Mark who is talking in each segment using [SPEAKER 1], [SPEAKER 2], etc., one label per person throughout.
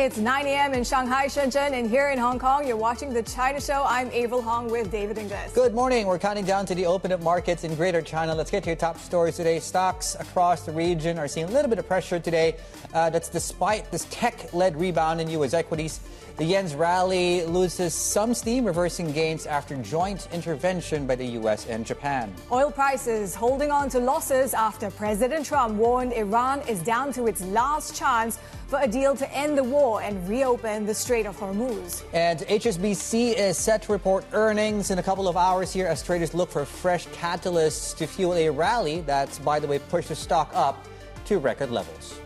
[SPEAKER 1] It's 9 a.m. in Shanghai, Shenzhen, and here in Hong Kong, you're watching The China Show. I'm Avril Hong with David Ingles.
[SPEAKER 2] Good morning. We're counting down to the open up markets in Greater China. Let's get to your top stories today. Stocks across the region are seeing a little bit of pressure today. That's despite this tech-led rebound in U.S. equities. The yen's rally loses some steam, reversing gains after joint intervention by the U.S. and Japan.
[SPEAKER 1] Oil prices holding on to losses after President Trump warned Iran is down to its last chance for a deal to end the war and reopen the Strait of Hormuz.
[SPEAKER 2] And HSBC is set to report earnings in a couple of hours here as traders look for fresh catalysts to fuel a rally that's, by the way, pushed the stock up to record levels.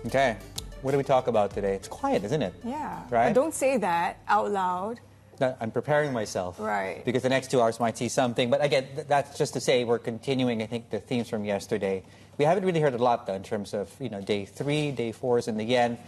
[SPEAKER 2] Okay, what do we talk about today? It's quiet, isn't it?
[SPEAKER 1] Yeah.
[SPEAKER 2] Right?
[SPEAKER 1] But don't say that out loud.
[SPEAKER 2] I'm preparing myself.
[SPEAKER 1] Right.
[SPEAKER 2] Because the next 2 hours might see something. But again, that's just to say we're continuing, I think, the themes from yesterday. We haven't really heard a lot, though, in terms of, day 3, day 4s in the yen.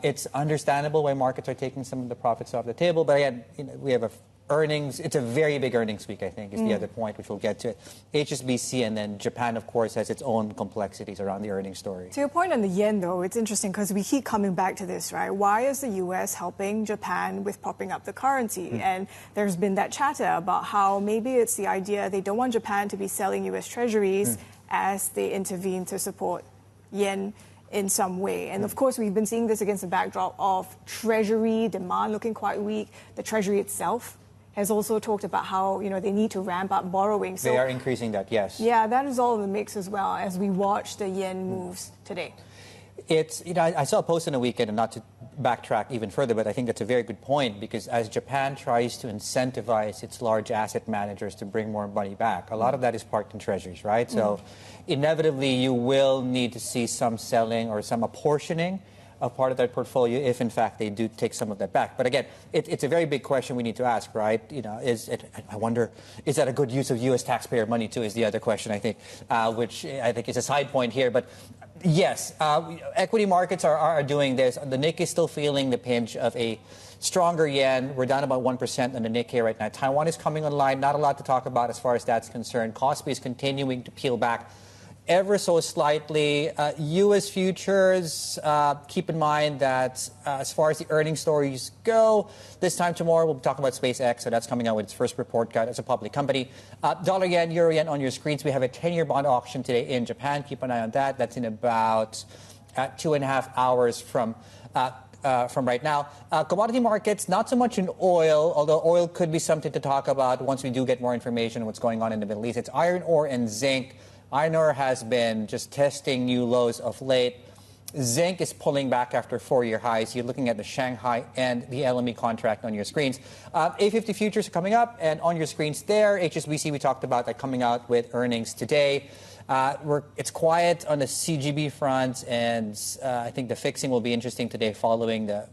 [SPEAKER 2] It's understandable why markets are taking some of the profits off the table. But again, we have earnings. It's a very big earnings week, I think, is the other point, which we'll get to. HSBC and then Japan, of course, has its own complexities around the earnings story.
[SPEAKER 1] To your point on the yen, though, it's interesting because we keep coming back to this, right? Why is the U.S. helping Japan with propping up the currency? And there's been that chatter about how maybe it's the idea they don't want Japan to be selling U.S. treasuries as they intervene to support yen in some way. And of course, we've been seeing this against the backdrop of treasury demand looking quite weak. The treasury itself has also talked about how, they need to ramp up borrowing. So
[SPEAKER 2] they are increasing that, yes.
[SPEAKER 1] Yeah, that is all in the mix as well as we watch the yen moves today.
[SPEAKER 2] It's, I saw a post in the weekend, and not to backtrack even further, but I think that's a very good point, because as Japan tries to incentivize its large asset managers to bring more money back, a lot of that is parked in treasuries, right? So inevitably you will need to see some selling or some apportioning of part of that portfolio if, in fact, they do take some of that back. But again, it's a very big question we need to ask, right? I wonder, is that a good use of U.S. taxpayer money, too, is the other question, I think, which I think is a side point here. But yes, equity markets are doing this. The Nikkei is still feeling the pinch of a stronger yen. We're down about 1% on the Nikkei right now. Taiwan is coming online. Not a lot to talk about as far as that's concerned. Kospi is continuing to peel back ever so slightly. U.S. futures, keep in mind that as far as the earnings stories go, this time tomorrow we'll be talking about SpaceX, so that's coming out with its first report card as a public company. Dollar yen, euro yen on your screens. We have a 10-year bond auction today in Japan. Keep an eye on that. That's in about 2.5 hours from right now. Commodity markets, not so much in oil, although oil could be something to talk about once we do get more information on what's going on in the Middle East. It's iron ore and zinc. Iron ore has been just testing new lows of late. Zinc is pulling back after 4-year highs. You're looking at the Shanghai and the LME contract on your screens. A50 futures are coming up, and on your screens there, HSBC, we talked about that coming out with earnings today. It's quiet on the CGB front, and I think the fixing will be interesting today following the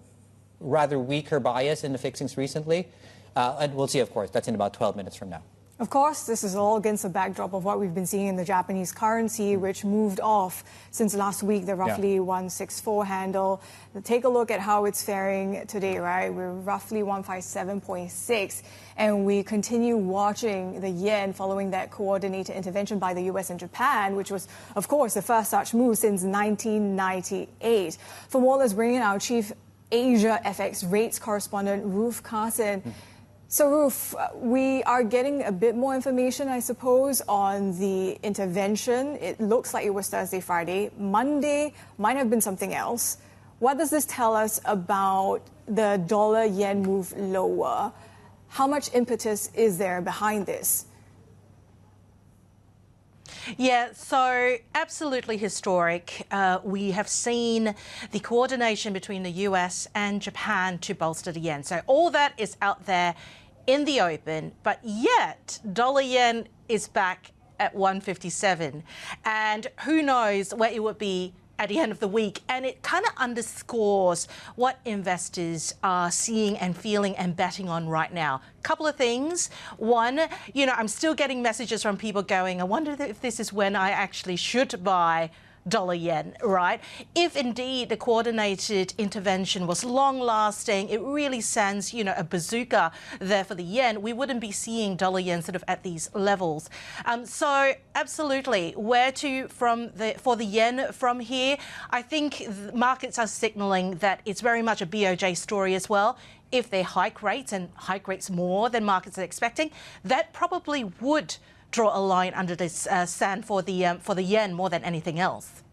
[SPEAKER 2] rather weaker bias in the fixings recently. And we'll see, of course. That's in about 12 minutes from now.
[SPEAKER 1] Of course, this is all against the backdrop of what we've been seeing in the Japanese currency, which moved off since last week, the roughly 164 handle. Take a look at how it's faring today, right? We're roughly 157.6, and we continue watching the yen following that coordinated intervention by the U.S. and Japan, which was, of course, the first such move since 1998. For more, let's bring in our chief Asia FX rates correspondent, Ruth Carson. So, Ruth, we are getting a bit more information, I suppose, on the intervention. It looks like it was Thursday, Friday. Monday might have been something else. What does this tell us about the dollar-yen move lower? How much impetus is there behind this?
[SPEAKER 3] Yeah, so absolutely historic. We have seen the coordination between the US and Japan to bolster the yen. So all that is out there in the open, but yet dollar yen is back at 157. And who knows where it would be at the end of the week. And it kind of underscores what investors are seeing and feeling and betting on right now. Couple of things. One, I'm still getting messages from people going, I wonder if this is when I actually should buy dollar yen, right? If indeed the coordinated intervention was long lasting, it really sends, a bazooka there for the yen, we wouldn't be seeing dollar yen sort of at these levels. So absolutely, where to for the yen from here? I think markets are signaling that it's very much a BOJ story as well. If they hike rates and hike rates more than markets are expecting, that probably would draw a line under this sand for the yen more than anything else.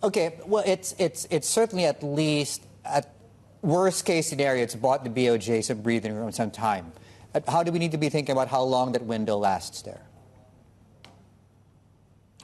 [SPEAKER 2] Okay, well, it's certainly at least at worst case scenario, it's bought the BOJ some breathing room, some time. How do we need to be thinking about how long that window lasts there?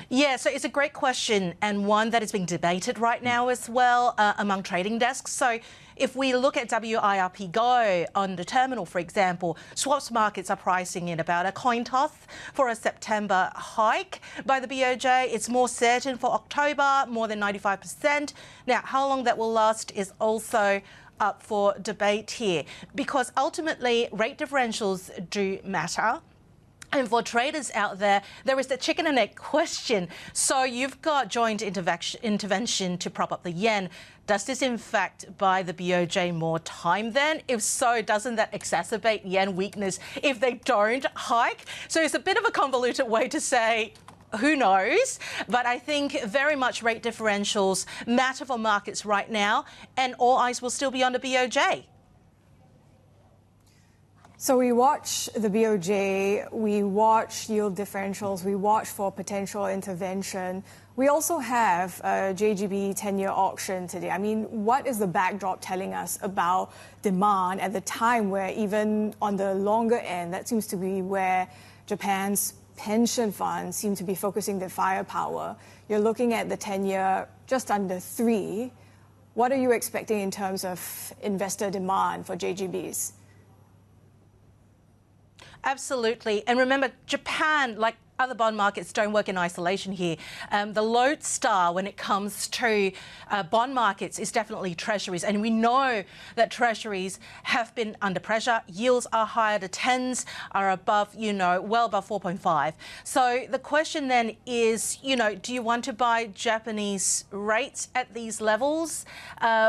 [SPEAKER 3] Yeah, so it's a great question and one that is being debated right now as well among trading desks. So if we look at WIRP Go on the terminal, for example, swaps markets are pricing in about a coin toss for a September hike by the BOJ. It's more certain for October, more than 95%. Now, how long that will last is also up for debate here, because ultimately rate differentials do matter. And for traders out there, there is the chicken and egg question. So you've got joint intervention to prop up the yen. Does this in fact buy the BOJ more time then? If so, doesn't that exacerbate yen weakness if they don't hike? So it's a bit of a convoluted way to say, who knows? But I think very much rate differentials matter for markets right now, and all eyes will still be on the BOJ.
[SPEAKER 1] So we watch the BOJ, we watch yield differentials, we watch for potential intervention. We also have a JGB 10-year auction today. I mean, what is the backdrop telling us about demand at the time where even on the longer end, that seems to be where Japan's pension funds seem to be focusing their firepower? You're looking at the 10-year just under 3. What are you expecting in terms of investor demand for JGBs?
[SPEAKER 3] Absolutely. And remember, Japan, like other bond markets, don't work in isolation here. The lodestar when it comes to bond markets is definitely treasuries. And we know that treasuries have been under pressure. Yields are higher. The 10s are above, well above 4.5. So the question then is, do you want to buy Japanese rates at these levels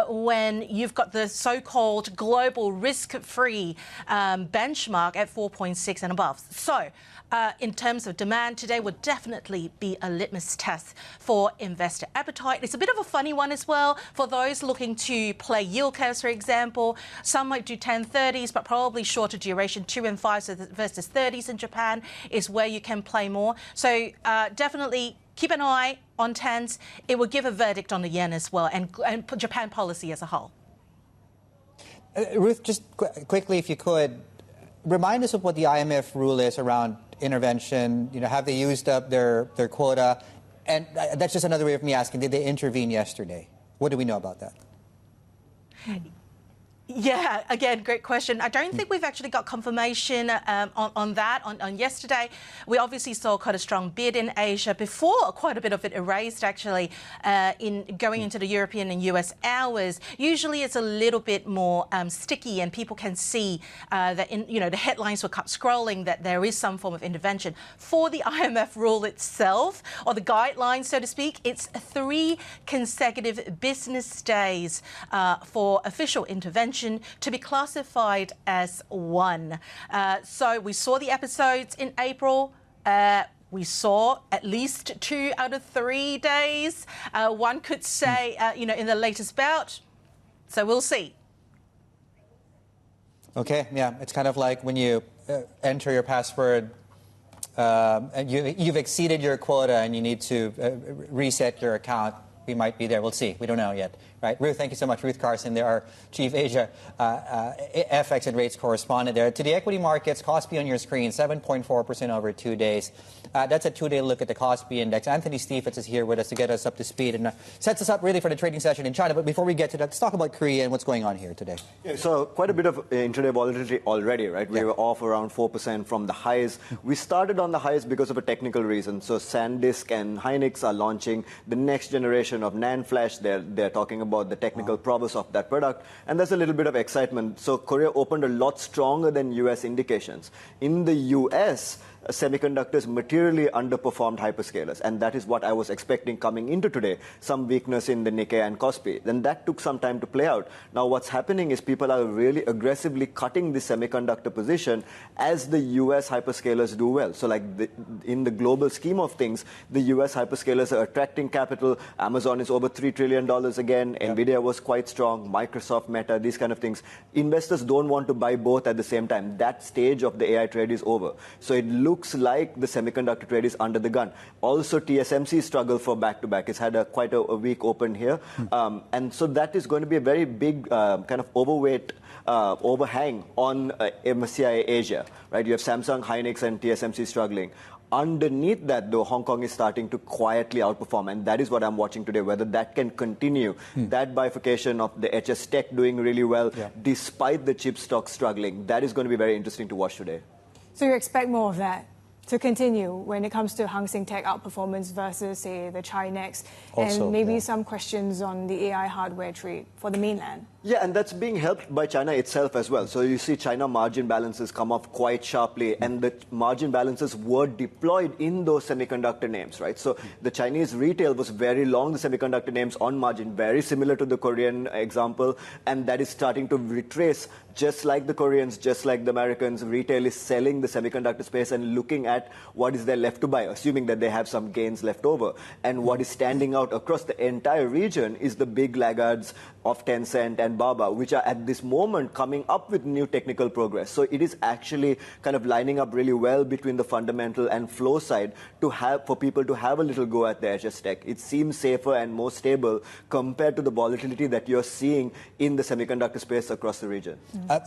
[SPEAKER 3] when you've got the so-called global risk-free benchmark at 4.6 and above? So in terms of demand, today would definitely be a litmus test for investor appetite. It's a bit of a funny one as well for those looking to play yield curves, for example. Some might do 10-30s, but probably shorter duration, 2 and 5 versus 30s in Japan is where you can play more. So definitely keep an eye on 10s. It will give a verdict on the yen as well and Japan policy as a whole.
[SPEAKER 2] Ruth, just quickly, if you could, remind us of what the IMF rule is around intervention. Have they used up their quota? And that's just another way of me asking, did they intervene yesterday? What do we know about that?
[SPEAKER 3] Yeah, again, great question. I don't think we've actually got confirmation on that. On yesterday, we obviously saw quite a strong bid in Asia before quite a bit of it erased, actually, in going into the European and US hours. Usually it's a little bit more sticky, and people can see that the headlines were kept scrolling that there is some form of intervention. For the IMF rule itself, or the guidelines, so to speak, it's 3 consecutive business days for official intervention to be classified as 1. So we saw the episodes in April. We saw at least 2 out of 3 days. One could say, in the latest bout. So we'll see.
[SPEAKER 2] Okay, yeah, it's kind of like when you enter your password and you've exceeded your quota and you need to reset your account. We might be there. We'll see. We don't know yet. Right. Ruth, thank you so much. Ruth Carson, there, our Chief Asia FX and rates correspondent there. To the equity markets, KOSPI on your screen, 7.4% over 2 days. That's a 2-day look at the KOSPI index. Anthony Stephens is here with us to get us up to speed and sets us up really for the trading session in China. But before we get to that, let's talk about Korea and what's going on here today.
[SPEAKER 4] Yeah, so quite a bit of intraday volatility already, right? We were off around 4% from the highs. We started on the highs because of a technical reason. So SanDisk and Hynix are launching the next generation of NAND flash. They're talking about the technical prowess of that product, and there's a little bit of excitement. So Korea opened a lot stronger than US indications. In the US, semiconductors materially underperformed hyperscalers. And that is what I was expecting coming into today, some weakness in the Nikkei and Kospi. Then that took some time to play out. Now what's happening is people are really aggressively cutting the semiconductor position as the US hyperscalers do well. So like in the global scheme of things, the US hyperscalers are attracting capital. Amazon is over $3 trillion again. Yeah. Nvidia was quite strong. Microsoft, Meta, these kind of things. Investors don't want to buy both at the same time. That stage of the AI trade is over. So it looks like the semiconductor trade is under the gun. Also, TSMC struggle for back-to-back. It's had quite a weak open here. And so that is going to be a very big kind of overweight overhang on MSCI Asia. Right? You have Samsung, Hynix, and TSMC struggling. Underneath that, though, Hong Kong is starting to quietly outperform, and that is what I'm watching today, whether that can continue. That bifurcation of the HSTECH doing really well, despite the chip stock struggling, that is going to be very interesting to watch today.
[SPEAKER 1] So you expect more of that to continue when it comes to Hang Seng Tech outperformance versus, say, the ChiNext, and maybe some questions on the AI hardware trade for the mainland?
[SPEAKER 4] Yeah, and that's being helped by China itself as well. So you see China margin balances come off quite sharply, and the margin balances were deployed in those semiconductor names, right? So the Chinese retail was very long, the semiconductor names on margin, very similar to the Korean example, and that is starting to retrace. Just like the Koreans, just like the Americans, retail is selling the semiconductor space and looking at what is there left to buy, assuming that they have some gains left over. And what is standing out across the entire region is the big laggards of Tencent and Alibaba, which are at this moment coming up with new technical progress. So it is actually kind of lining up really well between the fundamental and flow side for people to have a little go at the HSTECH. It seems safer and more stable compared to the volatility that you're seeing in the semiconductor space across the region.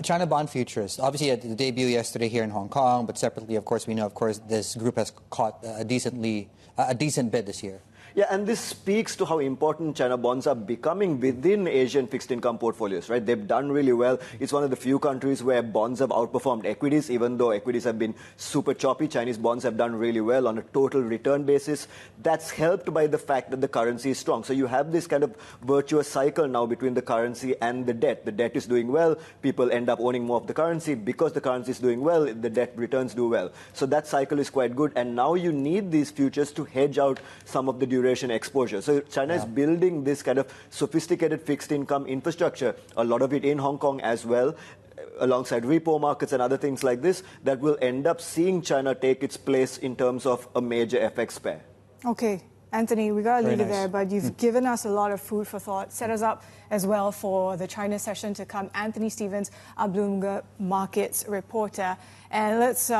[SPEAKER 2] China bond futures, obviously at the debut yesterday here in Hong Kong, but separately, of course, we know, this group has caught a decent bid this year.
[SPEAKER 4] Yeah, and this speaks to how important China bonds are becoming within Asian fixed income portfolios, right? They've done really well. It's one of the few countries where bonds have outperformed equities, even though equities have been super choppy. Chinese bonds have done really well on a total return basis. That's helped by the fact that the currency is strong. So you have this kind of virtuous cycle now between the currency and the debt. The debt is doing well. People end up owning more of the currency. Because the currency is doing well, the debt returns do well. So that cycle is quite good. And now you need these futures to hedge out some of the duration exposure. So China is building this kind of sophisticated fixed income infrastructure, a lot of it in Hong Kong as well, alongside repo markets and other things like this, that will end up seeing China take its place in terms of a major FX pair.
[SPEAKER 1] Okay. Anthony, we got to leave it there, but you've given us a lot of food for thought, set us up as well for the China session to come. Anthony Stevens, our Bloomberg Markets reporter. And let's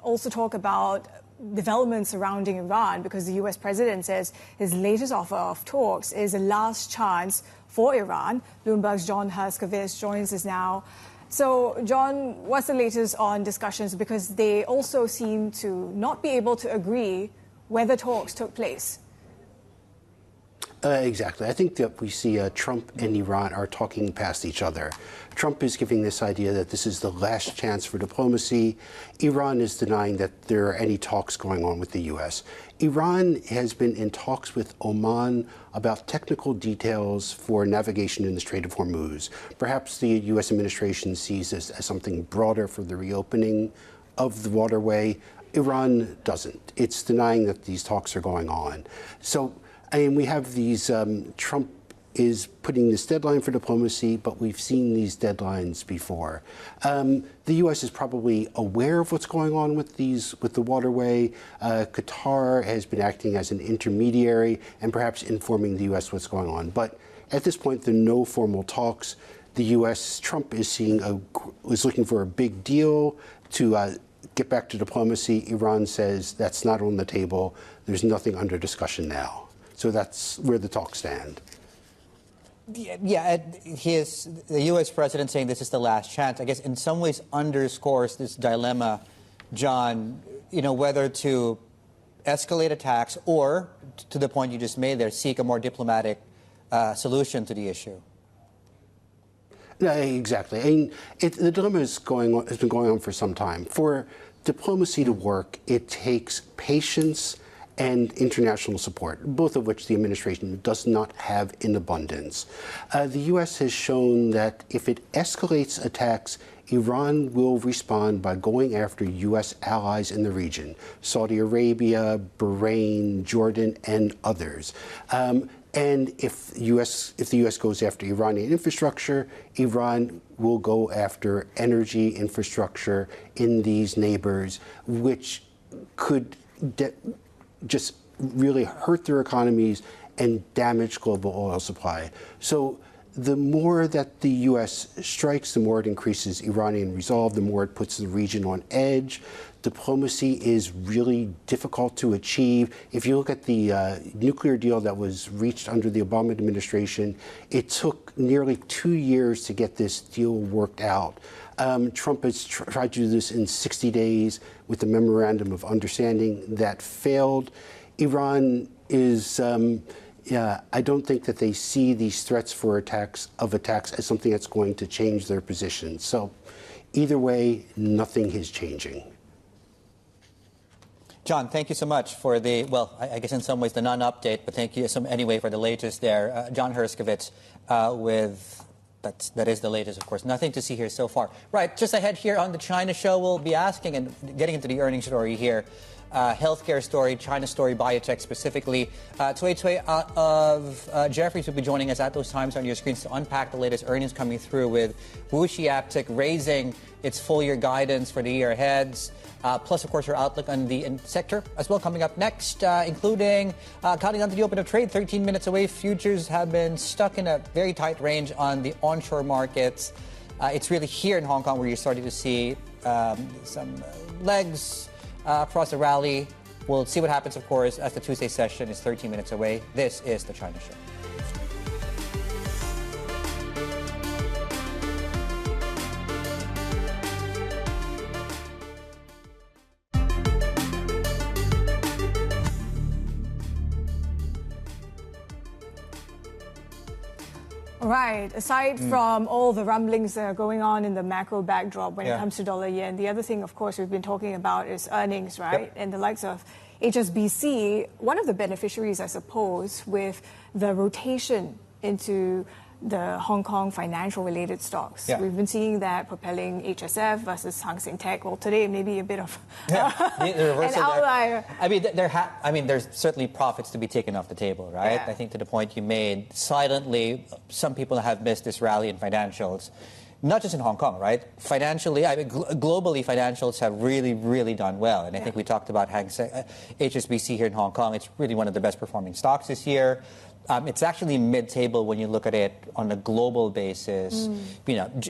[SPEAKER 1] also talk about developments surrounding Iran, because the US president says his latest offer of talks is a last chance for Iran. Bloomberg's John Herskovich joins us now. So, John, what's the latest on discussions? Because they also seem to not be able to agree whether talks took place.
[SPEAKER 5] Exactly. I think that we see Trump and Iran are talking past each other. Trump is giving this idea that this is the last chance for diplomacy. Iran is denying that there are any talks going on with the U.S. Iran has been in talks with Oman about technical details for navigation in the Strait of Hormuz. Perhaps the U.S. administration sees this as something broader for the reopening of the waterway. Iran doesn't. It's denying that these talks are going on. So, and we have these, Trump is putting this deadline for diplomacy, but we've seen these deadlines before. The U.S. is probably aware of what's going on with the waterway. Qatar has been acting as an intermediary and perhaps informing the U.S. what's going on. But at this point, there are no formal talks. The U.S., Trump is looking for a big deal to get back to diplomacy. Iran says that's not on the table. There's nothing under discussion now. So that's where the talks stand.
[SPEAKER 2] Yeah, the U.S. president saying this is the last chance, I guess in some ways underscores this dilemma, John, whether to escalate attacks or, to the point you just made there, seek a more diplomatic solution to the issue.
[SPEAKER 5] No, exactly. I mean, the dilemma has been going on for some time. For diplomacy to work, it takes patience and international support, both of which the administration does not have in abundance. The U.S. has shown that if it escalates attacks, Iran will respond by going after U.S. allies in the region, Saudi Arabia, Bahrain, Jordan, and others. And if the U.S. goes after Iranian infrastructure, Iran will go after energy infrastructure in these neighbors, which could just really hurt their economies and damage global oil supply. So the more that the U.S. strikes, the more it increases Iranian resolve, the more it puts the region on edge. Diplomacy is really difficult to achieve. If you look at the nuclear deal that was reached under the Obama administration, it took nearly 2 years to get this deal worked out. Trump has tried to do this in 60 days with the memorandum of understanding that failed. Iran is, I don't think that they see these threats for attacks as something that's going to change their position. So either way, nothing is changing.
[SPEAKER 2] John, thank you so much for the, well, I guess in some ways the non-update, but thank you anyway for the latest there. John Herskovitz with, that is the latest, of course. Nothing to see here so far. Right, just ahead here on the China show, we'll be asking and getting into the earnings story here. Healthcare story, China story, biotech specifically. Cui Cui out of Jefferies will be joining us at those times on your screens to unpack the latest earnings coming through with WuXi AppTec raising its full-year guidance for the year ahead. Plus, of course, your outlook on the sector as well coming up next, including counting down to the open of trade, 13 minutes away. Futures have been stuck in a very tight range on the onshore markets. It's really here in Hong Kong where you're starting to see some legs across the rally. We'll see what happens, of course, as the Tuesday session is 13 minutes away. This is the China Show.
[SPEAKER 1] Right. Aside from all the rumblings that are going on in the macro backdrop when it comes to dollar yen, the other thing, of course, we've been talking about is earnings, right? Yep. And the likes of HSBC, one of the beneficiaries, I suppose, with the rotation into the Hong Kong financial-related stocks. Yeah. We've been seeing that propelling HSF versus Hang Seng Tech. Well, today maybe a bit of an outlier.
[SPEAKER 2] I mean, there's certainly profits to be taken off the table, right? Yeah. I think to the point you made, silently, some people have missed this rally in financials. Not just in Hong Kong, right? Financially, globally, financials have really, really done well. And I think we talked about HSBC here in Hong Kong. It's really one of the best performing stocks this year. It's actually mid-table when you look at it on a global basis. You know,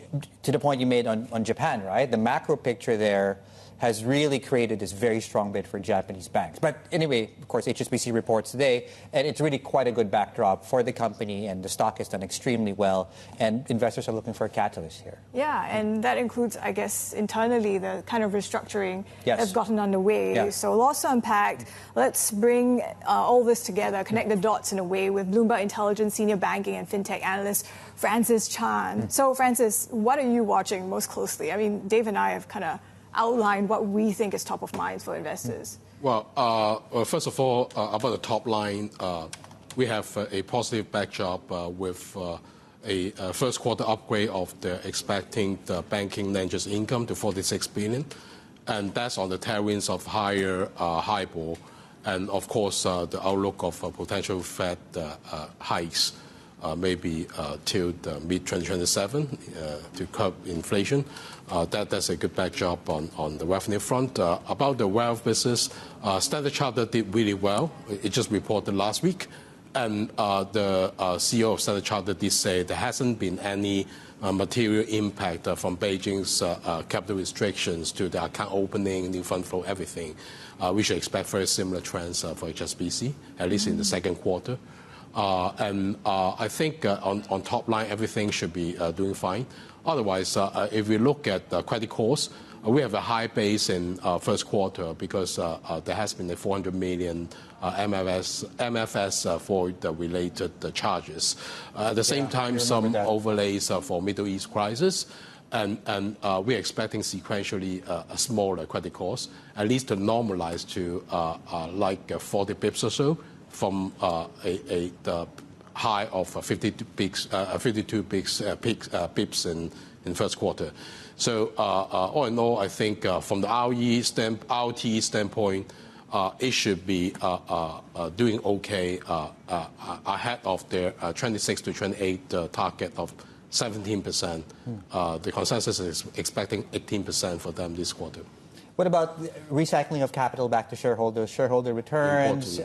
[SPEAKER 2] to the point you made on Japan, right? The macro picture there has really created this very strong bid for Japanese banks. But anyway, of course, HSBC reports today, and it's really quite a good backdrop for the company, and the stock has done extremely well, and investors are looking for a catalyst here.
[SPEAKER 1] Yeah, and that includes, I guess, internally, the kind of restructuring that's gotten underway. Yeah. So lots to unpack. Let's bring all this together, connect the dots in a way with Bloomberg Intelligence Senior Banking and FinTech Analyst Francis Chan. So, Francis, what are you watching most closely? I mean, Dave and I have kind of outline what we think is top of mind for investors.
[SPEAKER 6] Well, first of all, about the top line, we have a positive backdrop with a first quarter upgrade of expecting the banking lenders income to 46 billion. And that's on the tailwinds of higher HIBOR and, of course, the outlook of potential Fed hikes maybe till mid-2027 to curb inflation. That's a good backdrop on the revenue front. About the wealth business, Standard Chartered did really well. It just reported last week. And the CEO of Standard Chartered did say there hasn't been any material impact from Beijing's capital restrictions to the account opening, new fund flow, everything. We should expect very similar trends for HSBC, at least in the second quarter. And I think on top line, everything should be doing fine. Otherwise, if we look at credit costs, we have a high base in first quarter because there has been a 400 million MFS for the related charges. At the same time, some overlays for Middle East crisis. and we're expecting sequentially a smaller credit cost, at least to normalize to like 40 bips or so from the high of 52 bips in first quarter. So all in all, I think from the ROTE standpoint, it should be doing okay ahead of their 26 to 28 target of 17%. The consensus is expecting 18% for them this quarter.
[SPEAKER 2] What about recycling of capital back to shareholders, shareholder returns,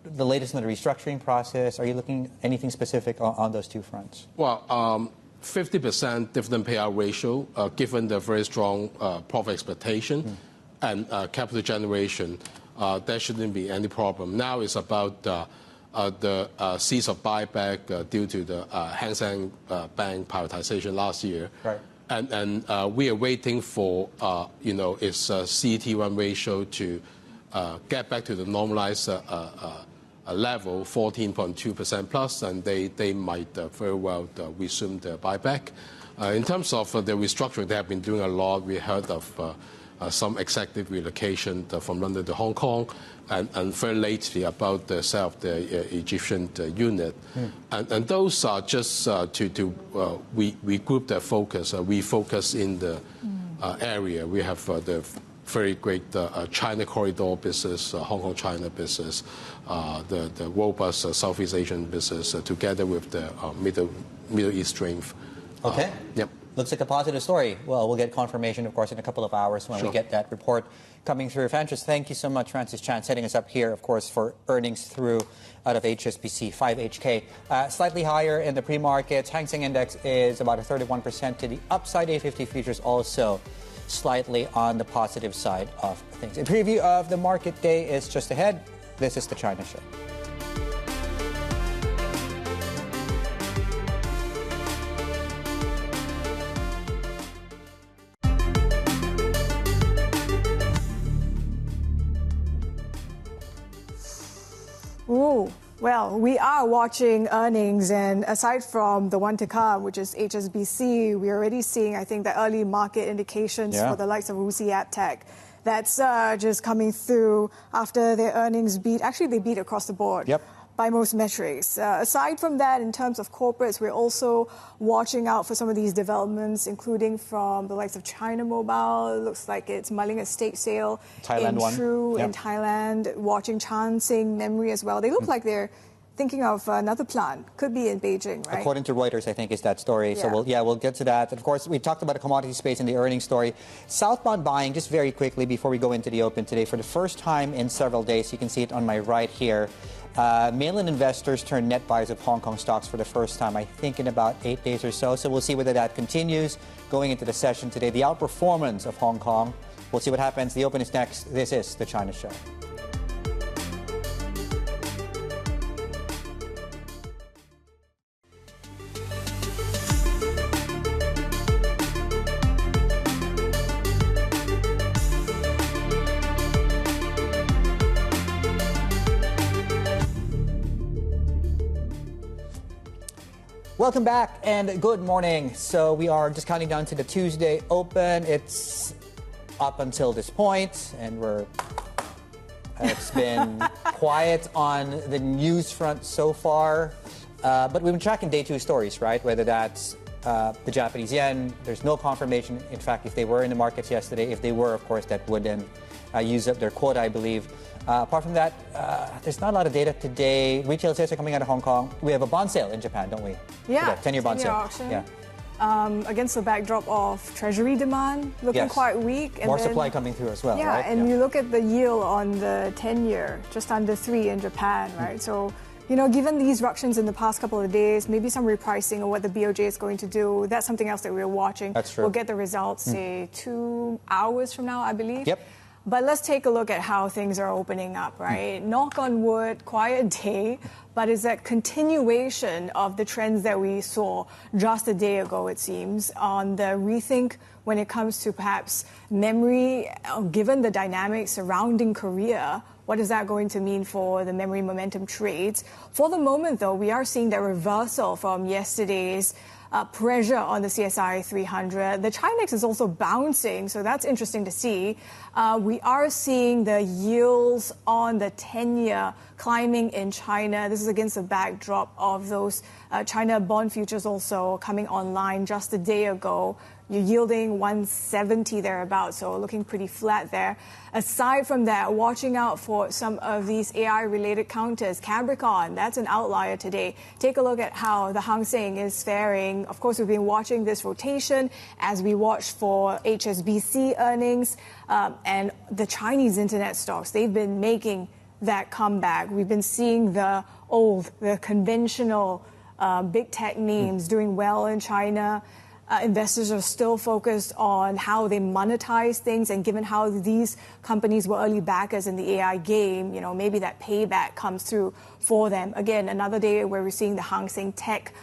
[SPEAKER 2] the latest in the restructuring process? Are you looking anything specific on those two fronts?
[SPEAKER 6] Well, 50% dividend payout ratio, given the very strong profit expectation and capital generation, there shouldn't be any problem. Now it's about the cease of buyback due to the Hang Seng Bank privatization last year.
[SPEAKER 2] Right.
[SPEAKER 6] And we are waiting for, its CET1 ratio to get back to the normalized level, 14.2% plus, and they might very well resume the buyback. In terms of the restructuring, they have been doing a lot. We heard of some executive relocation from London to Hong Kong, and very lately about the sale of the Egyptian unit. And those are just we group their focus. We focus in the area. We have the very great China corridor business, Hong Kong China business, the robust Southeast Asian business, together with the Middle East strength.
[SPEAKER 2] Okay.
[SPEAKER 6] Yep.
[SPEAKER 2] Looks like a positive story. Well, we'll get confirmation, of course, in a couple of hours when we get that report coming through. Francis, thank you so much, Francis Chan, setting us up here, of course, for earnings through out of HSBC, 5HK. Slightly higher in the pre-markets. Hang Seng Index is about a 31% to the upside. A50 futures also slightly on the positive side of things. A preview of the market day is just ahead. This is the China Show.
[SPEAKER 1] Ooh, well, we are watching earnings, and aside from the one to come, which is HSBC, we're already seeing, I think, the early market indications for the likes of WuXi AppTec. That's just coming through after their earnings beat. Actually, they beat across the board. By most metrics. Aside from that, in terms of corporates, we're also watching out for some of these developments, including from the likes of China Mobile. It looks like it's mulling a stake sale in Thailand, watching Chansing Memory as well. They look like they're thinking of another plan. Could be in Beijing, right?
[SPEAKER 2] According to Reuters, I think, is that story. So we'll get to that. And of course, we talked about the commodity space in the earnings story. Southbound buying, just very quickly before we go into the open today, for the first time in several days, you can see it on my right here. Mainland investors turned net buyers of Hong Kong stocks for the first time, I think, in about 8 days or so. So we'll see whether that continues going into the session today. The outperformance of Hong Kong. We'll see what happens. The open is next. This is the China Show. Welcome back and good morning. So we are just counting down to the Tuesday open. It's up until this point, and it's been quiet on the news front so far. But we've been tracking day two stories, right? Whether that's the Japanese yen, there's no confirmation. In fact, if they were in the markets yesterday, if they were, of course, that would then use up their quota, I believe. Apart from that, there's not a lot of data today. Retail sales are coming out of Hong Kong. We have a bond sale in Japan, don't we?
[SPEAKER 1] Yeah.
[SPEAKER 2] 10-year bond sale.
[SPEAKER 1] Auction. Yeah. Against the backdrop of treasury demand looking quite weak. And
[SPEAKER 2] more supply coming through as well, right?
[SPEAKER 1] And you look at the yield on the 10-year, just under 3 in Japan, right? So, given these ructions in the past couple of days, maybe some repricing or what the BOJ is going to do, that's something else that we're watching.
[SPEAKER 2] That's true.
[SPEAKER 1] We'll get the results, say, 2 hours from now, I believe.
[SPEAKER 2] Yep.
[SPEAKER 1] But let's take a look at how things are opening up, right? Knock on wood, quiet day, but is that continuation of the trends that we saw just a day ago, it seems, on the rethink when it comes to perhaps memory, given the dynamics surrounding Korea. What is that going to mean for the memory momentum trades? For the moment, though, we are seeing that reversal from yesterday's pressure on the CSI 300. The ChiNext is also bouncing, so that's interesting to see. We are seeing the yields on the 10-year climbing in China. This is against the backdrop of those China bond futures also coming online just a day ago. You're yielding 170 thereabouts, so looking pretty flat there. Aside from that, watching out for some of these AI-related counters. Capricorn, that's an outlier today. Take a look at how the Hang Seng is faring. Of course, we've been watching this rotation as we watch for HSBC earnings and the Chinese internet stocks. They've been making that comeback. We've been seeing the conventional big tech names doing well in China. Investors are still focused on how they monetize things, and given how these companies were early backers in the AI game, maybe that payback comes through for them. Again, another day where we're seeing the Hang Seng Tech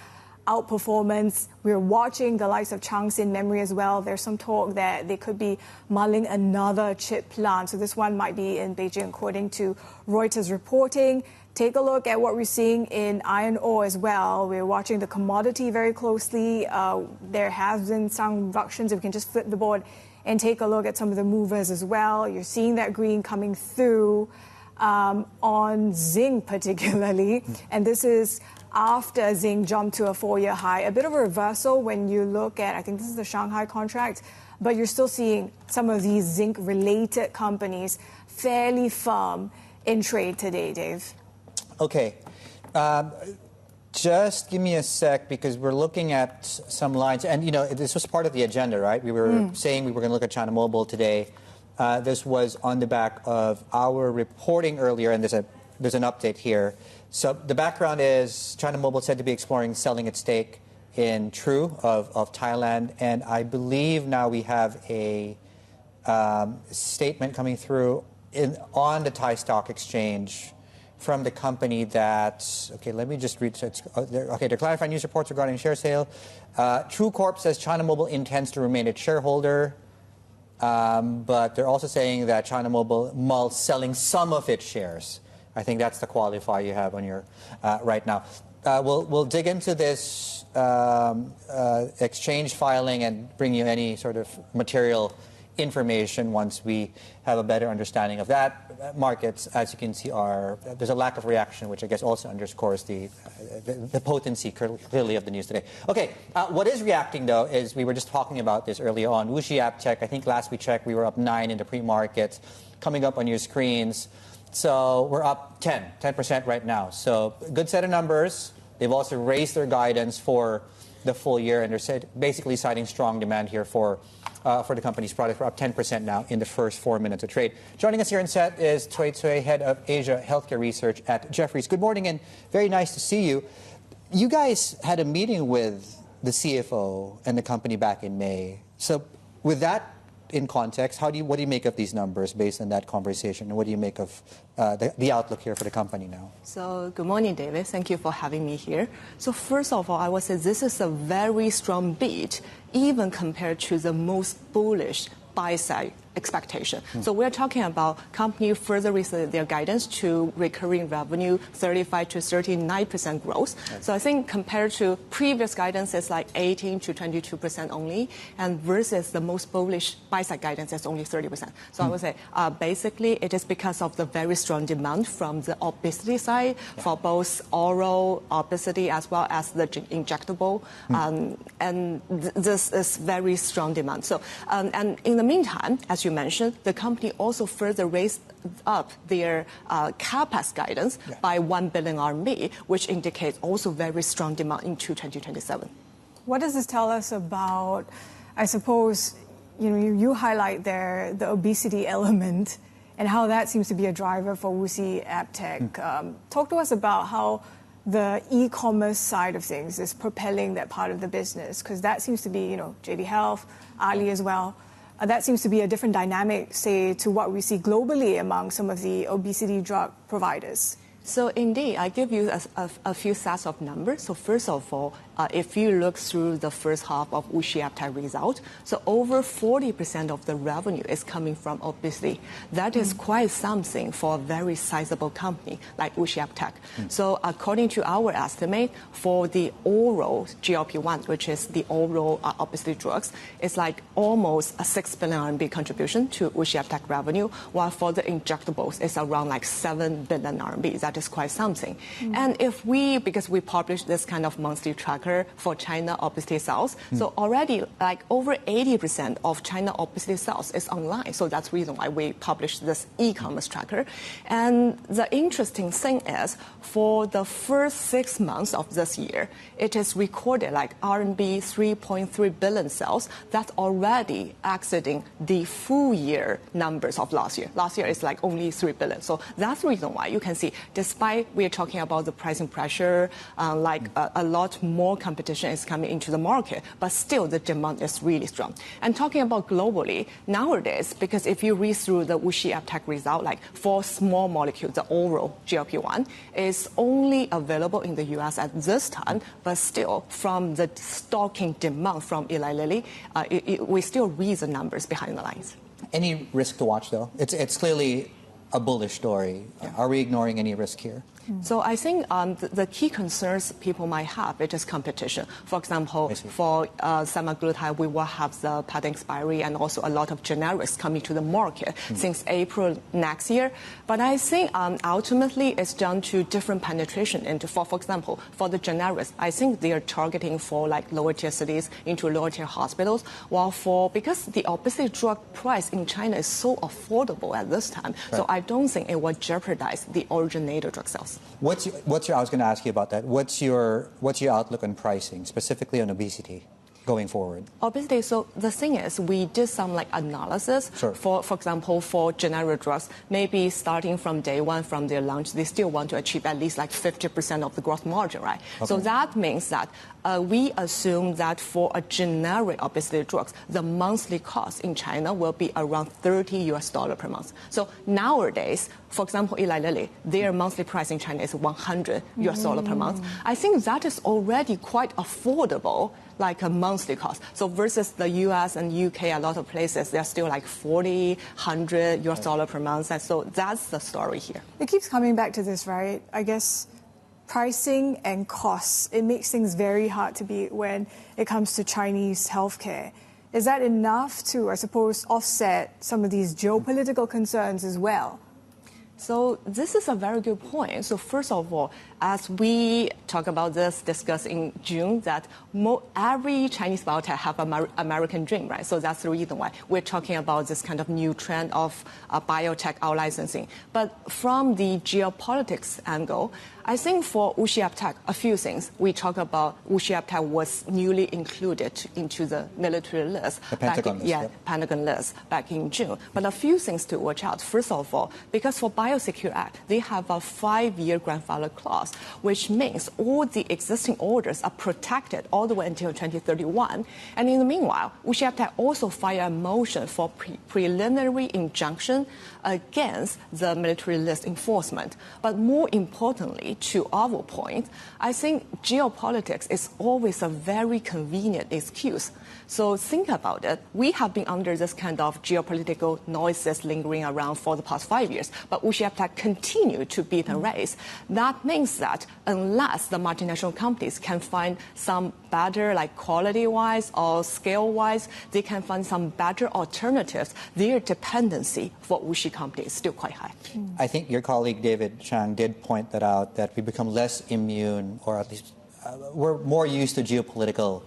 [SPEAKER 1] outperformance. We're watching the likes of Changxin Memory as well. There's some talk that they could be mulling another chip plant. So this one might be in Beijing, according to Reuters reporting. Take a look at what we're seeing in iron ore as well. We're watching the commodity very closely. There has been some ructions. If we can just flip the board and take a look at some of the movers as well. You're seeing that green coming through on zinc particularly. And this is after zinc jumped to a 4-year high. A bit of a reversal when you look at, I think this is the Shanghai contract, but you're still seeing some of these zinc-related companies fairly firm in trade today, Dave.
[SPEAKER 2] Okay. Just give me a sec, because we're looking at some lines. And, this was part of the agenda, right? We were saying we were going to look at China Mobile today. This was on the back of our reporting earlier, and there's an update here. So the background is China Mobile said to be exploring selling its stake in True of Thailand. And I believe now we have a statement coming through on the Thai Stock Exchange from the company that, let me just read. They're clarifying news reports regarding share sale. True Corp says China Mobile intends to remain its shareholder, but they're also saying that China Mobile mulls selling some of its shares. I think that's the qualifier you have on your right now. We'll dig into this exchange filing and bring you any sort of material information once we have a better understanding of that. Markets, as you can see, there's a lack of reaction, which I guess also underscores the potency clearly of the news today. Okay, what is reacting though is, we were just talking about this earlier on, WuXi AppTec. I think last we checked we were up 9 in the pre-market, coming up on your screens. So we're up 10% right now. So good set of numbers. They've also raised their guidance for the full year, and they're basically citing strong demand here for the company's product. We're up 10% now in the first 4 minutes of trade. Joining us here in set is Cui, head of Asia Healthcare Research at Jefferies. Good morning, and very nice to see you. You guys had a meeting with the CFO and the company back in May. So with that in context, what do you make of these numbers based on that conversation, and what do you make of the outlook here for the company now?
[SPEAKER 7] So good morning, David. Thank you for having me here. So first of all, I would say this is a very strong beat, even compared to the most bullish buy-side expectation. So we're talking about company further raised their guidance to recurring revenue 35 to 39% growth. Okay. So I think compared to previous guidance, it's like 18 to 22% only, and versus the most bullish buy-side guidance, that's only 30%. So I would say basically it is because of the very strong demand from the obesity side for both oral obesity as well as the injectable, and this is very strong demand. So and in the meantime, as you mentioned, the company also further raised up their CapEx guidance by 1 billion RMB, which indicates also very strong demand into 2027.
[SPEAKER 1] What does this tell us about, I suppose, you highlight there the obesity element and how that seems to be a driver for WuXi AppTec. Talk to us about how the e-commerce side of things is propelling that part of the business, because that seems to be, JD Health, Ali as well. That seems to be a different dynamic, say, to what we see globally among some of the obesity drug providers.
[SPEAKER 7] So indeed, I give you a few sets of numbers. So first of all, if you look through the first half of WuXi AppTec result, so over 40% of the revenue is coming from obesity. That is quite something for a very sizable company like WuXi AppTec. So according to our estimate, for the oral GLP-1, which is the oral obesity drugs, it's like almost a 6 billion RMB contribution to WuXi AppTec revenue, while for the injectables, it's around like 7 billion RMB. That is quite something. And because we publish this kind of monthly tracker for China obesity sales, so already like over 80% of China obesity sales is online. So that's the reason why we publish this e-commerce tracker. And the interesting thing is, for the first 6 months of this year, it is recorded like RMB 3.3 billion sales. That's already exiting the full year numbers of last year. Last year is like only 3 billion. So that's the reason why you can see, despite we're talking about the pricing pressure, a lot more competition is coming into the market, but still the demand is really strong. And talking about globally, nowadays, because if you read through the WuXi AppTec result, like for small molecule, the oral GLP-1 is only available in the US at this time, but still from the stocking demand from Eli Lilly, we still read the numbers behind the lines.
[SPEAKER 2] Any risk to watch, though? It's clearly a bullish story. Yeah. Are we ignoring any risk here?
[SPEAKER 7] So I think the key concerns people might have, it is competition. For example, for semaglutide, we will have the patent expiry and also a lot of generics coming to the market since April next year. But I think ultimately it's down to different penetration into, for example, for the generics, I think they are targeting for like lower tier cities into lower tier hospitals, while because the obesity drug price in China is so affordable at this time, so I don't think it will jeopardize the originator drug sales.
[SPEAKER 2] I was going to ask you about that. What's your outlook on pricing, specifically on obesity, going forward?
[SPEAKER 7] Obesity, so the thing is, we did some like analysis.
[SPEAKER 2] Sure.
[SPEAKER 7] For example, for generic drugs, maybe starting from day one from their launch, they still want to achieve at least like 50% of the gross margin, right? Okay. So that means that we assume that for a generic obesity drugs, the monthly cost in China will be around $30 per month. So nowadays, for example, Eli Lilly, their monthly price in China is $100 per month. I think that is already quite affordable, like a monthly cost. So versus the US and UK, a lot of places, they're still like $40, $100 per month. And so that's the story here.
[SPEAKER 1] It keeps coming back to this, right? I guess pricing and costs, it makes things very hard to beat when it comes to Chinese healthcare. Is that enough to, I suppose, offset some of these geopolitical concerns as well?
[SPEAKER 7] So this is a very good point. So first of all, as we talk about this, discuss in June, that every Chinese biotech have an American dream, right? So that's the reason why we're talking about this kind of new trend of biotech out-licensing. But from the geopolitics angle, I think for WuXi AppTec, a few things. We talk about WuXi AppTec was newly included into the military list.
[SPEAKER 2] The Pentagon list.
[SPEAKER 7] Yeah, Pentagon list back in June. But a few things to watch out. First of all, because for Biosecure Act, they have a 5-year grandfather clause, which means all the existing orders are protected all the way until 2031. And in the meanwhile, WuXi AppTec also filed a motion for preliminary injunction against the military list enforcement. But more importantly, to our point, I think geopolitics is always a very convenient excuse. So think about it. We have been under this kind of geopolitical noises lingering around for the past 5 years, but WuXi AppTec continue to beat the race. That means that unless the multinational companies can find some better, like quality-wise or scale-wise, they can find some better alternatives, their dependency for WuXi companies is still quite high.
[SPEAKER 2] I think your colleague David Chang did point that out, that we become less immune, or at least we're more used to geopolitical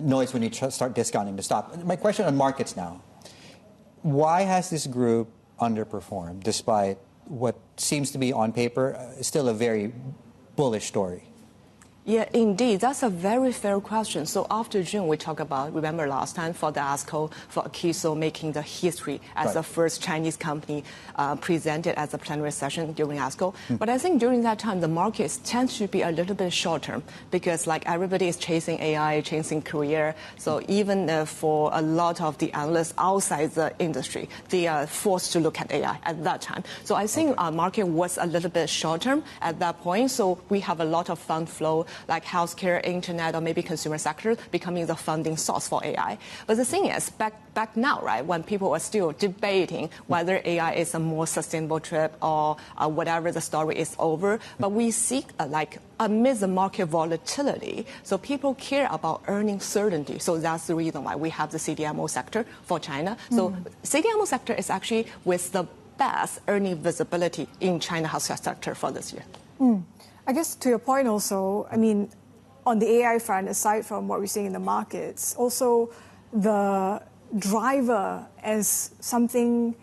[SPEAKER 2] noise when you start discounting the stock. My question on markets now, why has this group underperformed despite what seems to be on paper still a very bullish story?
[SPEAKER 7] Yeah, indeed. That's a very fair question. So after June, we talked about, remember last time, for the ASCO, for Akeso making the history as the first Chinese company presented as a plenary session during ASCO. But I think during that time, the markets tend to be a little bit short-term because like everybody is chasing AI, chasing career. So even for a lot of the analysts outside the industry, they are forced to look at AI at that time. So I think our market was a little bit short-term at that point. So we have a lot of fund flow, like healthcare, internet, or maybe consumer sector becoming the funding source for AI. But the thing is, back now, right, when people are still debating whether AI is a more sustainable trip or whatever the story is over, but we see like amid the market volatility, so people care about earning certainty. So that's the reason why we have the CDMO sector for China. So CDMO sector is actually with the best earning visibility in China healthcare sector for this year.
[SPEAKER 1] I guess to your point also, I mean, on the AI front, aside from what we're seeing in the markets, also the driver as something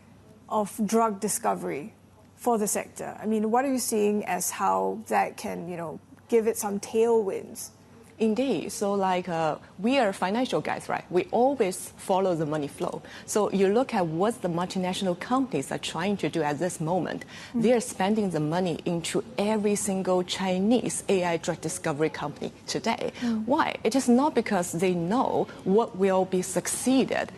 [SPEAKER 1] of drug discovery for the sector. I mean, what are you seeing as how that can, give it some tailwinds?
[SPEAKER 7] Indeed. So like we are financial guys, right? We always follow the money flow. So you look at what the multinational companies are trying to do at this moment. They are spending the money into every single Chinese AI drug discovery company today. Why? It is not because they know what will be succeeded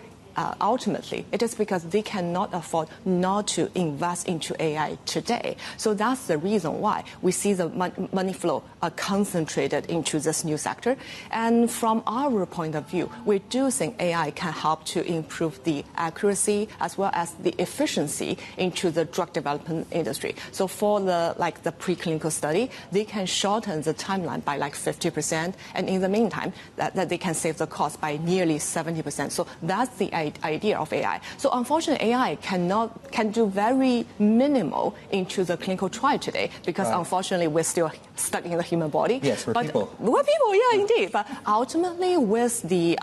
[SPEAKER 7] ultimately. It is because they cannot afford not to invest into AI today. So that's the reason why we see the money flow concentrated into this new sector. And from our point of view, we do think AI can help to improve the accuracy as well as the efficiency into the drug development industry. So for the preclinical study, they can shorten the timeline by like 50%, and in the meantime, that they can save the cost by nearly 70%. So that's the idea of AI. So unfortunately, AI can do very minimal into the clinical trial today because unfortunately we're still stuck in the human body.
[SPEAKER 2] Yes, we're people.
[SPEAKER 7] We're people, yeah, indeed. But ultimately, with the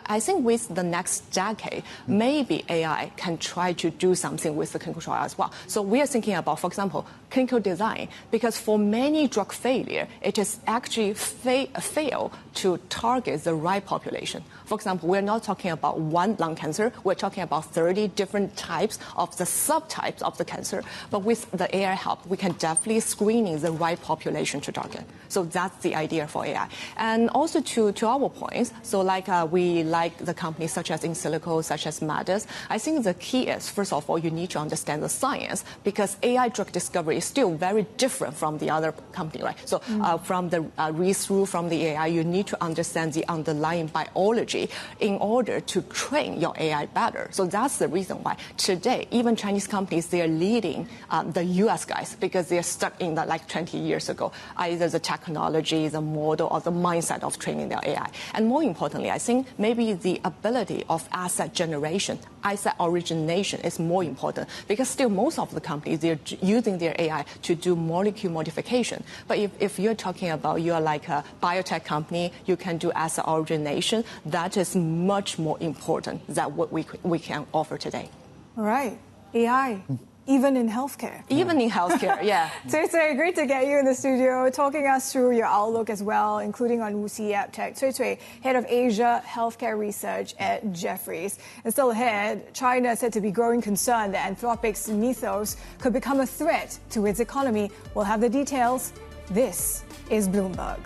[SPEAKER 7] I think with the next decade, maybe AI can try to do something with the clinical trial as well. So we are thinking about, for example, clinical design, because for many drug failure, it is actually fail to target the right population. For example, we're not talking about one lung cancer. We're talking about 30 different types of the subtypes of the cancer. But with the AI help, we can definitely screening the right population to target. So that's the idea for AI. And also to our points, so we like the companies such as InSilico, such as Mythos. I think the key is, first of all, you need to understand the science because AI drug discovery is still very different from the other company, right? So from the read-through from the AI, you need to understand the underlying biology in order to train your AI better. So that's the reason why today, even Chinese companies, they are leading the US guys because they're stuck in 20 years ago, either the technology, the model, or the mindset of training their AI. And more importantly, I think maybe the ability of asset generation, asset origination is more important because still most of the companies, they're using their AI to do molecule modification. But if you're talking about you're like a biotech company, you can do asset origination, that is much more important than what we can offer today.
[SPEAKER 1] All right. AI. Even in healthcare.
[SPEAKER 7] Even in healthcare, yeah.
[SPEAKER 1] So it's great to get you in the studio, talking us through your outlook as well, including on WuXi AppTec. Cui, Head of Asia Healthcare Research at Jefferies. And still ahead, China is said to be growing concern that Anthropic's Mythos could become a threat to its economy. We'll have the details. This is Bloomberg.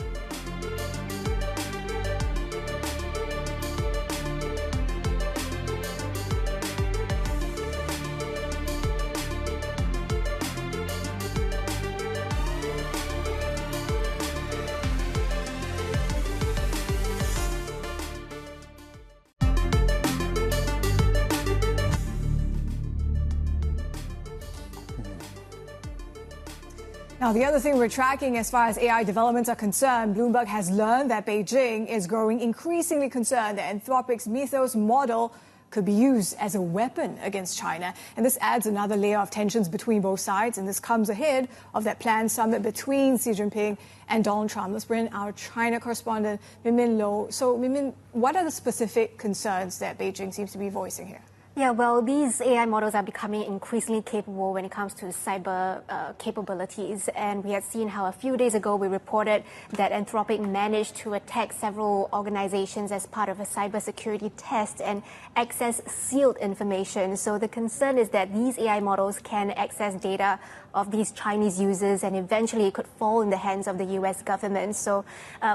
[SPEAKER 1] Now, the other thing we're tracking as far as AI developments are concerned, Bloomberg has learned that Beijing is growing increasingly concerned that Anthropic's Mythos model could be used as a weapon against China. And this adds another layer of tensions between both sides. And this comes ahead of that planned summit between Xi Jinping and Donald Trump. Let's bring in our China correspondent, Min Lo. So, Min, what are the specific concerns that Beijing seems to be voicing here?
[SPEAKER 8] Yeah, well, these AI models are becoming increasingly capable when it comes to cyber capabilities. And we had seen how a few days ago we reported that Anthropic managed to attack several organizations as part of a cybersecurity test and access sealed information. So the concern is that these AI models can access data of these Chinese users and eventually it could fall in the hands of the US government. So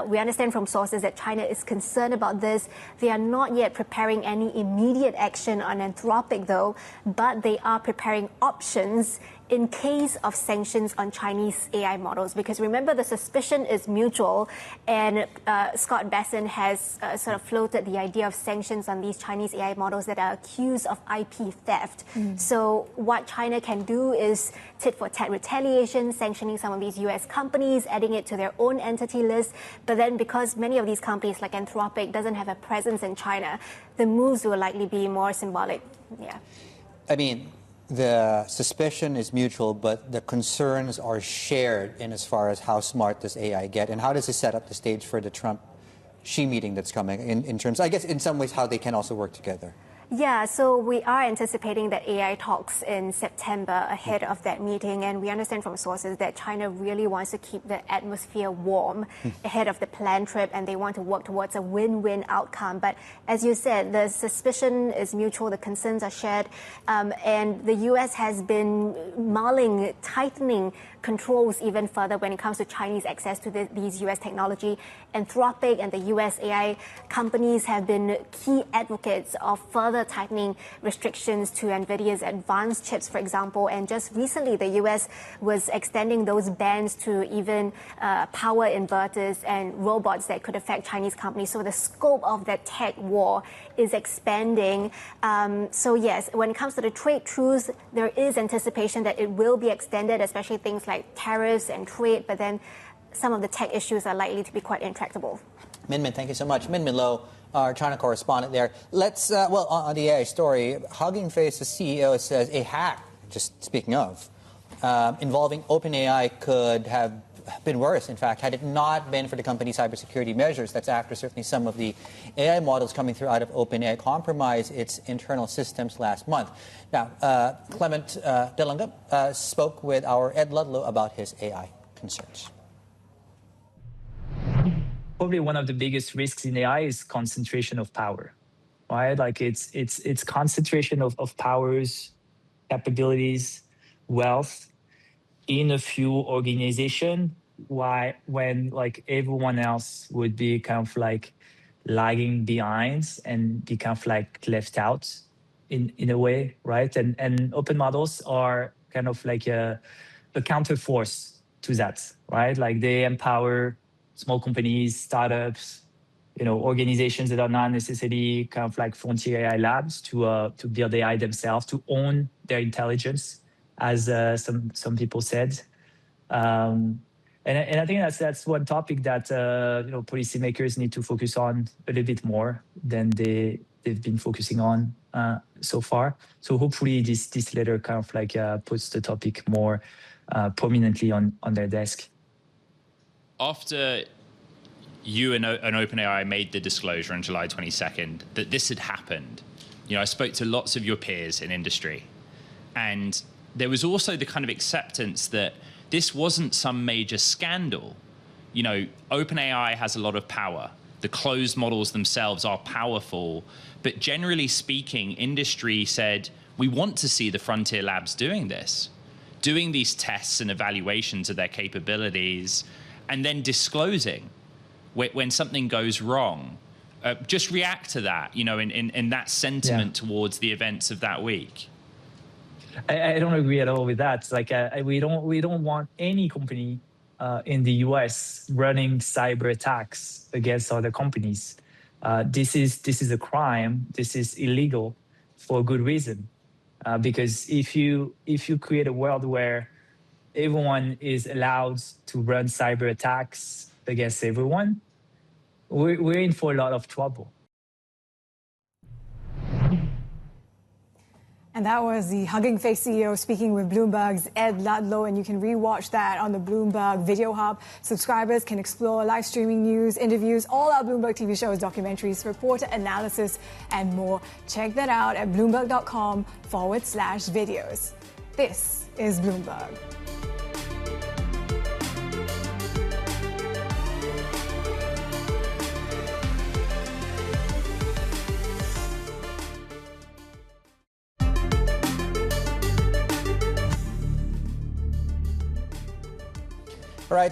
[SPEAKER 8] we understand from sources that China is concerned about this. They are not yet preparing any immediate action on Anthropic, though, but they are preparing options in case of sanctions on Chinese AI models. Because remember, the suspicion is mutual, and Scott Besson has sort of floated the idea of sanctions on these Chinese AI models that are accused of IP theft. So what China can do is tit-for-tat retaliation, sanctioning some of these US companies, adding it to their own entity list. But then because many of these companies like Anthropic doesn't have a presence in China, the moves will likely be more symbolic. Yeah.
[SPEAKER 2] I mean, the suspicion is mutual, but the concerns are shared in as far as how smart does AI get, and how does it set up the stage for the Trump-Xi meeting that's coming in terms, I guess, in some ways, how they can also work together.
[SPEAKER 8] Yeah, so we are anticipating that AI talks in September ahead of that meeting, and we understand from sources that China really wants to keep the atmosphere warm ahead of the planned trip, and they want to work towards a win-win outcome. But as you said, the suspicion is mutual, the concerns are shared, and the US has been mulling tightening controls even further when it comes to Chinese access to these US technology. Anthropic and the US AI companies have been key advocates of further tightening restrictions to NVIDIA's advanced chips, for example. And just recently, the US was extending those bans to even power inverters and robots that could affect Chinese companies. So the scope of that tech war is expanding. So yes, when it comes to the trade truce, there is anticipation that it will be extended, especially things like tariffs and trade, but then some of the tech issues are likely to be quite intractable.
[SPEAKER 2] Min, thank you so much. Min Lo, our China correspondent there. Let's, well, on the AI story, Hugging Face, the CEO, says a hack, just speaking of, involving OpenAI could have been worse, in fact, had it not been for the company's cybersecurity measures. That's after certainly some of the AI models coming through out of OpenAI compromised its internal systems last month. Now, Clement Delunga spoke with our Ed Ludlow about his AI concerns.
[SPEAKER 9] Probably one of the biggest risks in AI is concentration of power, right? Like it's concentration of powers, capabilities, wealth in a few organizations, when like everyone else would be kind of like lagging behind and be kind of like left out in a way, right? And open models are kind of like a counterforce to that, right? Like they empower small companies, startups, organizations that are not necessarily kind of like frontier AI labs to build AI themselves, to own their intelligence, as some people said. And I think that's one topic that policymakers need to focus on a little bit more than they've been focusing on so far. So hopefully this letter kind of like puts the topic more prominently on their desk.
[SPEAKER 10] After you and OpenAI made the disclosure on July 22nd that this had happened, I spoke to lots of your peers in industry, and there was also the kind of acceptance that this wasn't some major scandal. OpenAI has a lot of power. The closed models themselves are powerful, but generally speaking, industry said, we want to see the frontier labs doing this, doing these tests and evaluations of their capabilities, and then disclosing when something goes wrong. Just react to that, in that sentiment towards the events of that week.
[SPEAKER 9] I don't agree at all with that. Like we don't want any company in the US running cyber attacks against other companies. This is a crime. This is illegal for a good reason. Because if you create a world where everyone is allowed to run cyber attacks against everyone, we're in for a lot of trouble.
[SPEAKER 1] And that was the Hugging Face CEO speaking with Bloomberg's Ed Ludlow, and you can rewatch that on the Bloomberg Video Hub. Subscribers can explore live streaming news, interviews, all our Bloomberg TV shows, documentaries, reporter analysis, and more. Check that out at bloomberg.com/videos. This is Bloomberg.
[SPEAKER 2] All right,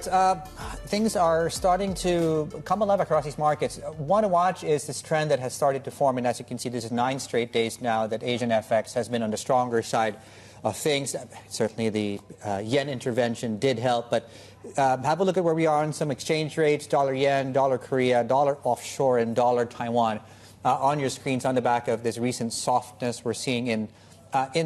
[SPEAKER 2] things are starting to come alive across these markets. One to watch is this trend that has started to form, and as you can see, this is 9 straight days now that Asian FX has been on the stronger side of things. Certainly the yen intervention did help, but have a look at where we are on some exchange rates, dollar yen, dollar Korea, dollar offshore, and dollar Taiwan on your screens on the back of this recent softness we're seeing in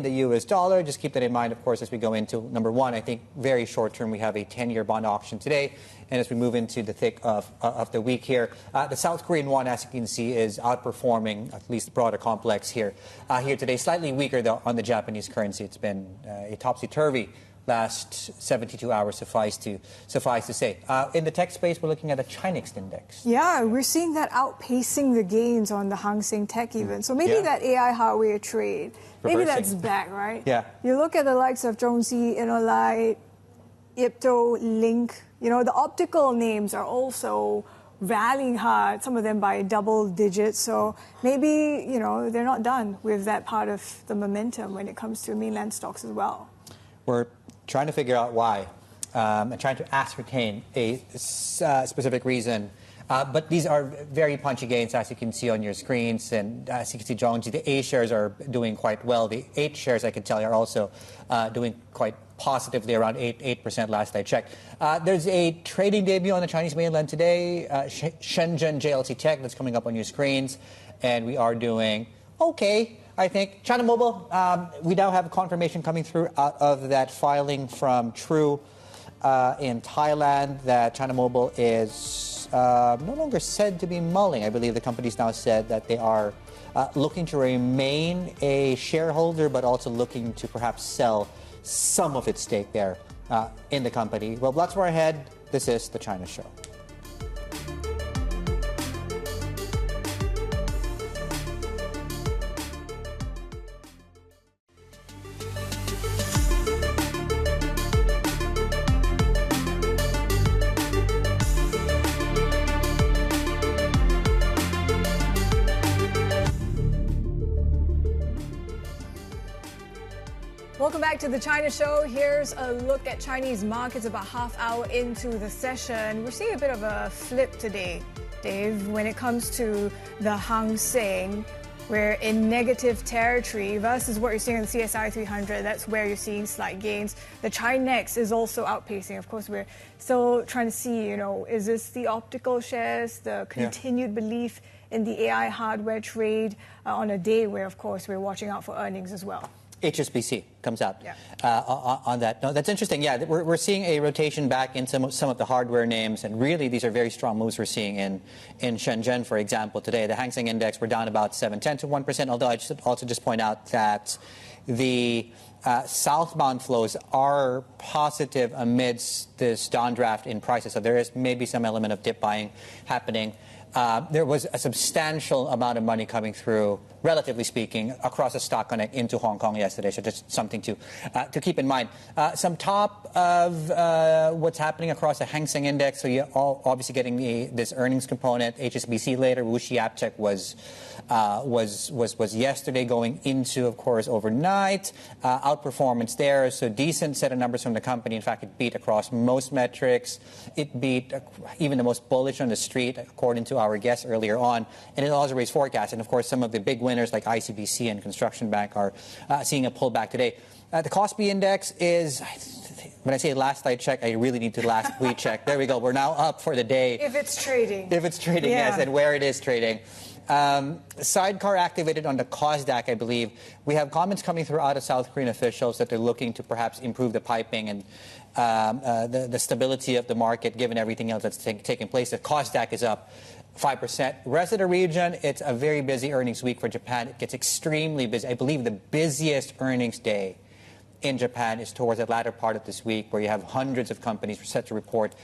[SPEAKER 2] the U.S. dollar. Just keep that in mind, of course, as we go into number one. I think very short term, we have a 10-year bond auction today. And as we move into the thick of the week here, the South Korean won, as you can see, is outperforming at least the broader complex here today. Slightly weaker, though, on the Japanese currency. It's been a topsy-turvy last 72 hours, suffice to say. In the tech space, we're looking at a ChiNext index.
[SPEAKER 1] Yeah, we're seeing that outpacing the gains on the Hang Seng Tech even. So maybe that AI hardware trade, maybe that's back, right?
[SPEAKER 2] Yeah.
[SPEAKER 1] You look at the likes of Zhongxi, InnoLight, Ipto, Link, the optical names are also rallying hard, some of them by double digits. So maybe, they're not done with that part of the momentum when it comes to mainland stocks as well.
[SPEAKER 2] We're trying to figure out why and trying to ascertain a specific reason. But these are very punchy gains, as you can see on your screens. And as you can see, Zhongji, the A shares are doing quite well. The H shares, I can tell you, are also doing quite positively, around 8% last I checked. There's a trading debut on the Chinese mainland today, Shenzhen JLT Tech, that's coming up on your screens. And we are doing okay, I think. China Mobile, we now have confirmation coming through out of that filing from True in Thailand that China Mobile is no longer said to be mulling. I believe the company's now said that they are looking to remain a shareholder, but also looking to perhaps sell some of its stake there in the company. Well, lots more ahead. This is the China Show.
[SPEAKER 1] Welcome back to the China Show. Here's a look at Chinese markets about half hour into the session. We're seeing a bit of a flip today, Dave, when it comes to the Hang Seng. We're in negative territory versus what you're seeing on the CSI 300. That's where you're seeing slight gains. The ChiNext is also outpacing. Of course, we're still trying to see, is this the optical shares, the continued belief in the AI hardware trade on a day where, of course, we're watching out for earnings as well.
[SPEAKER 2] HSBC comes out on that. No, that's interesting. Yeah, we're seeing a rotation back in some of the hardware names, and really these are very strong moves we're seeing in Shenzhen, for example, today. The Hang Seng Index, we're down about 0.7 to 1%, although I should also just point out that the southbound flows are positive amidst this downdraft in prices, so there is maybe some element of dip buying happening. There was a substantial amount of money coming through, relatively speaking, across the stock connect into Hong Kong yesterday. So just something to keep in mind. Some top of what's happening across the Hang Seng Index. So you're obviously getting this earnings component. HSBC later. WuXi AppTec was yesterday going into, of course, overnight. Outperformance there. So decent set of numbers from the company. In fact, it beat across most metrics. It beat even the most bullish on the street, according to our guests earlier on, and it also raised forecasts. And of course, some of the big winners like ICBC and Construction Bank are seeing a pullback today. The Kospi Index is, when I say last I checked, I really need to last recheck. There we go. We're now up for the day.
[SPEAKER 1] If it's trading.
[SPEAKER 2] If it's trading, yes, and where it is trading. Sidecar activated on the KOSDAQ, I believe. We have comments coming through out of South Korean officials that they're looking to perhaps improve the piping and the stability of the market, given everything else that's taking place. The KOSDAQ is up 5%. Rest of the region, it's a very busy earnings week for Japan. It gets extremely busy. I believe the busiest earnings day in Japan is towards the latter part of this week, where you have hundreds of companies set to report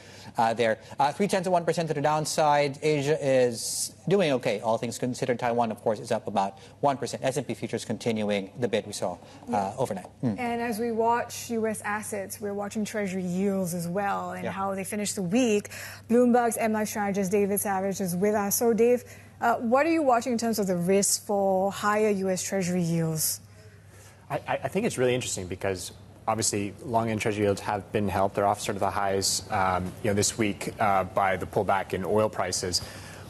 [SPEAKER 2] there. 0.3% to the downside. Asia is doing okay, all things considered. Taiwan, of course, is up about 1%. S&P futures continuing the bid we saw overnight.
[SPEAKER 1] And as we watch U.S. assets, we're watching Treasury yields as well and how they finish the week. Bloomberg's MLife strategist David Savage is with us. So, Dave, what are you watching in terms of the risk for higher U.S. Treasury yields?
[SPEAKER 11] I think it's really interesting because obviously long-end Treasury yields have been helped. They're off sort of the highs this week by the pullback in oil prices.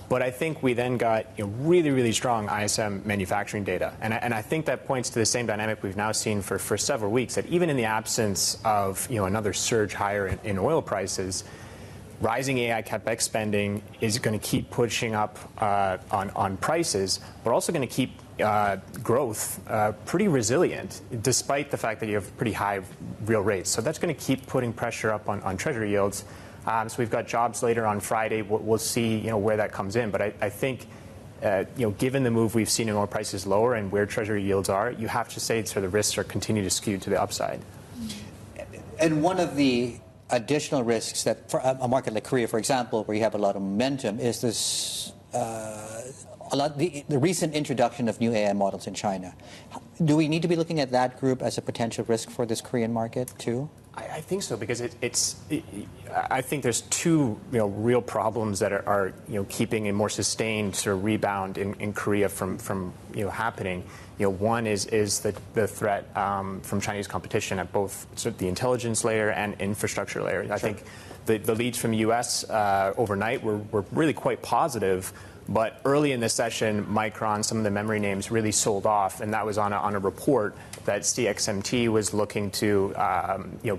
[SPEAKER 11] But I think we then got really, really strong ISM manufacturing data. And I think that points to the same dynamic we've now seen for several weeks, that even in the absence of another surge higher in oil prices, rising AI CapEx spending is going to keep pushing up on prices, but also going to keep growth pretty resilient, despite the fact that you have pretty high real rates. So that's going to keep putting pressure up on Treasury yields. So we've got jobs later on Friday. We'll see where that comes in. But I think given the move we've seen in oil prices lower and where Treasury yields are, you have to say the risks are continue to skew to the upside.
[SPEAKER 2] And one of the additional risks that for a market like Korea, for example, where you have a lot of momentum, is this the recent introduction of new AI models in China. Do we need to be looking at that group as a potential risk for this Korean market too?
[SPEAKER 11] I think so, because I think there's two real problems that are keeping a more sustained sort of rebound in Korea from happening. One is the threat from Chinese competition at both sort of the intelligence layer and infrastructure layer. I think the leads from U.S. Overnight were really quite positive. But early in the session, Micron, some of the memory names really sold off, and that was on a report that CXMT was looking to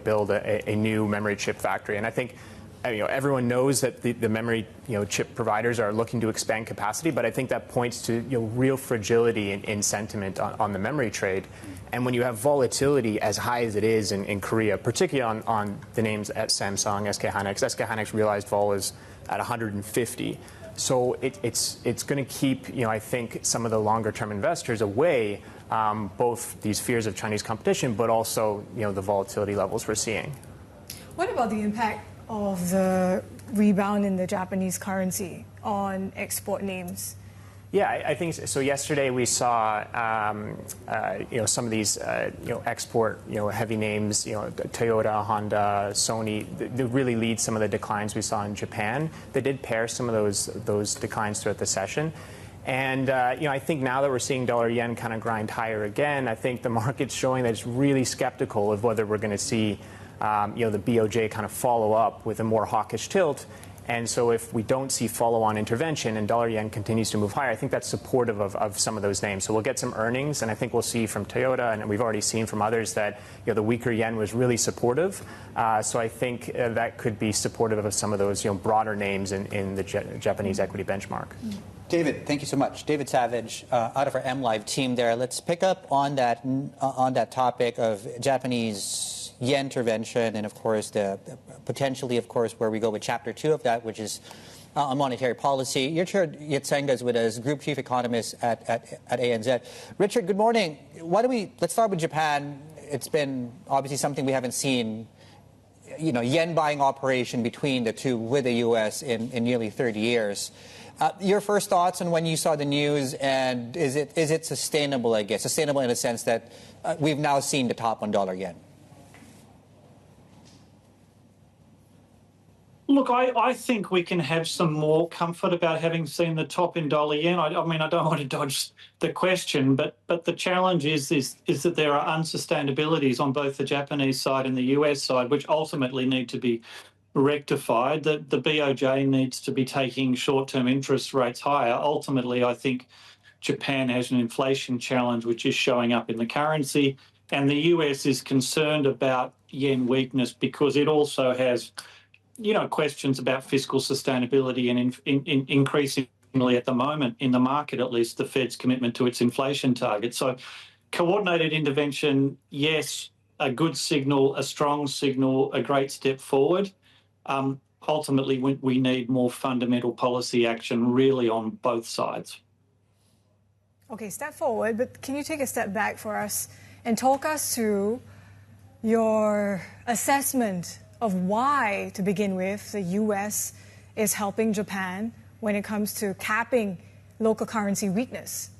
[SPEAKER 11] build a new memory chip factory. And I think everyone knows that the memory chip providers are looking to expand capacity, but I think that points to real fragility in sentiment on the memory trade. And when you have volatility as high as it is in Korea, particularly on the names at Samsung, SK Hynix. SK Hynix realized vol is at 150. So it's going to keep, I think, some of the longer-term investors away, both these fears of Chinese competition, but also, the volatility levels we're seeing.
[SPEAKER 1] What about the impact of the rebound in the Japanese currency on export names?
[SPEAKER 11] Yeah, I think so. Yesterday we saw, some of these, export, heavy names, Toyota, Honda, Sony, they really lead some of the declines we saw in Japan. They did pair some of those declines throughout the session. And, I think now that we're seeing dollar yen kind of grind higher again, I think the market's showing that it's really skeptical of whether we're going to see, the BOJ kind of follow up with a more hawkish tilt. And so if we don't see follow-on intervention and dollar yen continues to move higher, I think that's supportive of some of those names. So we'll get some earnings, and I think we'll see from Toyota, and we've already seen from others that the weaker yen was really supportive. So I think that could be supportive of some of those broader names in the Japanese equity benchmark.
[SPEAKER 2] David, thank you so much. David Savage, out of our MLive team there. Let's pick up on that topic of Japanese yen intervention, and of course potentially where we go with chapter 2 of that, which is on monetary policy. Richard Yetsenga is with us, Group Chief Economist at ANZ. Richard, good morning. Let's start with Japan. It's been obviously something we haven't seen, yen buying operation between the two with the U.S. in nearly 30 years. Your first thoughts on when you saw the news, and is it sustainable, I guess? Sustainable in the sense that we've now seen the top on dollar yen.
[SPEAKER 12] Look, I think we can have some more comfort about having seen the top in dollar yen. I mean, I don't want to dodge the question, but the challenge is that there are unsustainabilities on both the Japanese side and the US side, which ultimately need to be rectified. The BOJ needs to be taking short-term interest rates higher. Ultimately, I think Japan has an inflation challenge which is showing up in the currency, and the US is concerned about yen weakness because it also has questions about fiscal sustainability and increasingly at the moment in the market, at least, the Fed's commitment to its inflation target. So coordinated intervention, yes, a good signal, a strong signal, a great step forward. ultimately we need more fundamental policy action really on both sides.
[SPEAKER 1] Okay, step forward, but can you take a step back for us and talk us through your assessment of why, to begin with, the US is helping Japan when it comes to capping local currency weakness?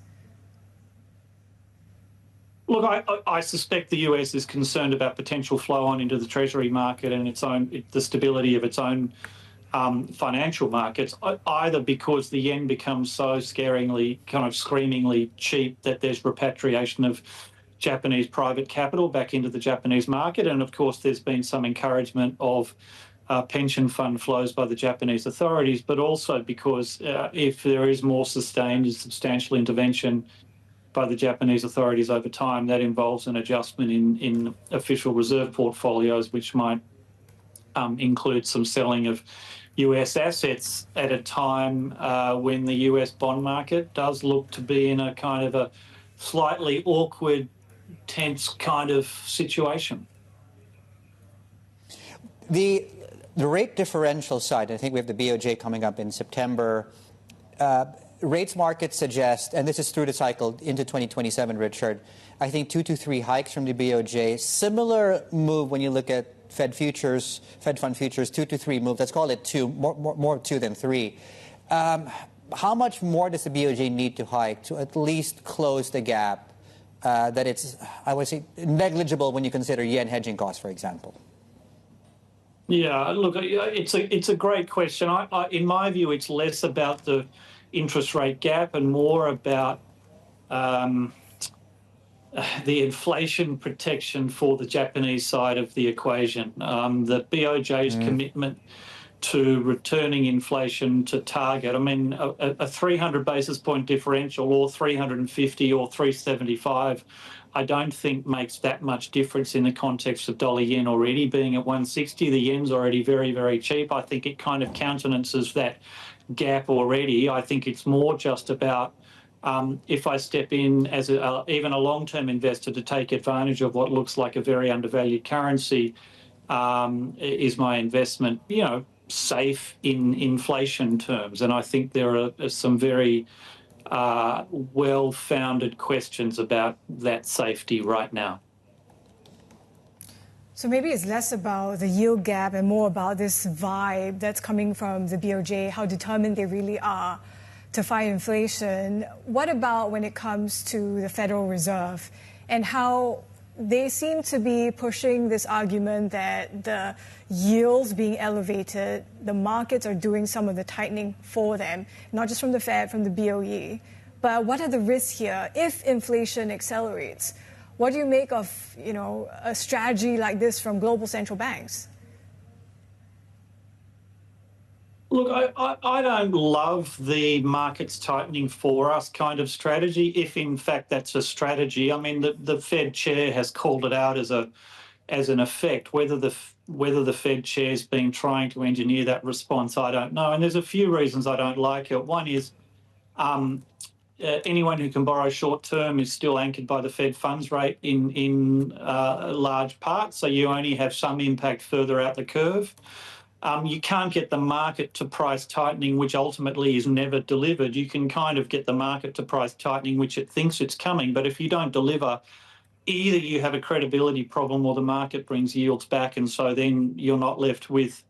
[SPEAKER 12] Look, I suspect the US is concerned about potential flow on into the treasury market and the stability of its own financial markets, either because the yen becomes so scaringly, kind of screamingly cheap that there's repatriation of Japanese private capital back into the Japanese market. And of course, there's been some encouragement of pension fund flows by the Japanese authorities, but also because if there is more sustained and substantial intervention by the Japanese authorities over time, that involves an adjustment in official reserve portfolios, which might include some selling of US assets at a time when the US bond market does look to be in a kind of a slightly awkward, tense kind of situation.
[SPEAKER 2] The rate differential side, I think we have the BOJ coming up in September. Rates markets suggest, and this is through the cycle into 2027, Richard, I think 2 to 3 hikes from the BOJ. Similar move when you look at Fed fund futures, 2 to 3 move. Let's call it 2, more 2 than 3. How much more does the BOJ need to hike to at least close the gap that it's, I would say, negligible when you consider yen hedging costs, for example?
[SPEAKER 12] Yeah, look, it's a great question. In my view, it's less about the interest rate gap and more about the inflation protection for the Japanese side of the equation. The BOJ's commitment to returning inflation to target. I mean, a 300 basis point differential or 350 or 375, I don't think makes that much difference in the context of dollar yen already being at 160. The yen's already very, very cheap. I think it kind of countenances that gap already. I think it's more just about if I step in as even a long-term investor to take advantage of what looks like a very undervalued currency, is my investment, safe in inflation terms? And I think there are some very well-founded questions about that safety right now.
[SPEAKER 1] So maybe it's less about the yield gap and more about this vibe that's coming from the BOJ, how determined they really are to fight inflation. What about when it comes to the Federal Reserve and how they seem to be pushing this argument that the yields being elevated, the markets are doing some of the tightening for them, not just from the Fed, from the BOE. But what are the risks here if inflation accelerates? What do you make of, a strategy like this from global central banks?
[SPEAKER 12] Look, I don't love the markets tightening for us kind of strategy, if in fact that's a strategy. I mean, the Fed chair has called it out as an effect. Whether the Fed chair's been trying to engineer that response, I don't know. And there's a few reasons I don't like it. One is anyone who can borrow short term is still anchored by the Fed funds rate in large part, so you only have some impact further out the curve. You can't get the market to price tightening, which ultimately is never delivered. You can kind of get the market to price tightening, which it thinks it's coming, but if you don't deliver, either you have a credibility problem or the market brings yields back, and so then you're not left with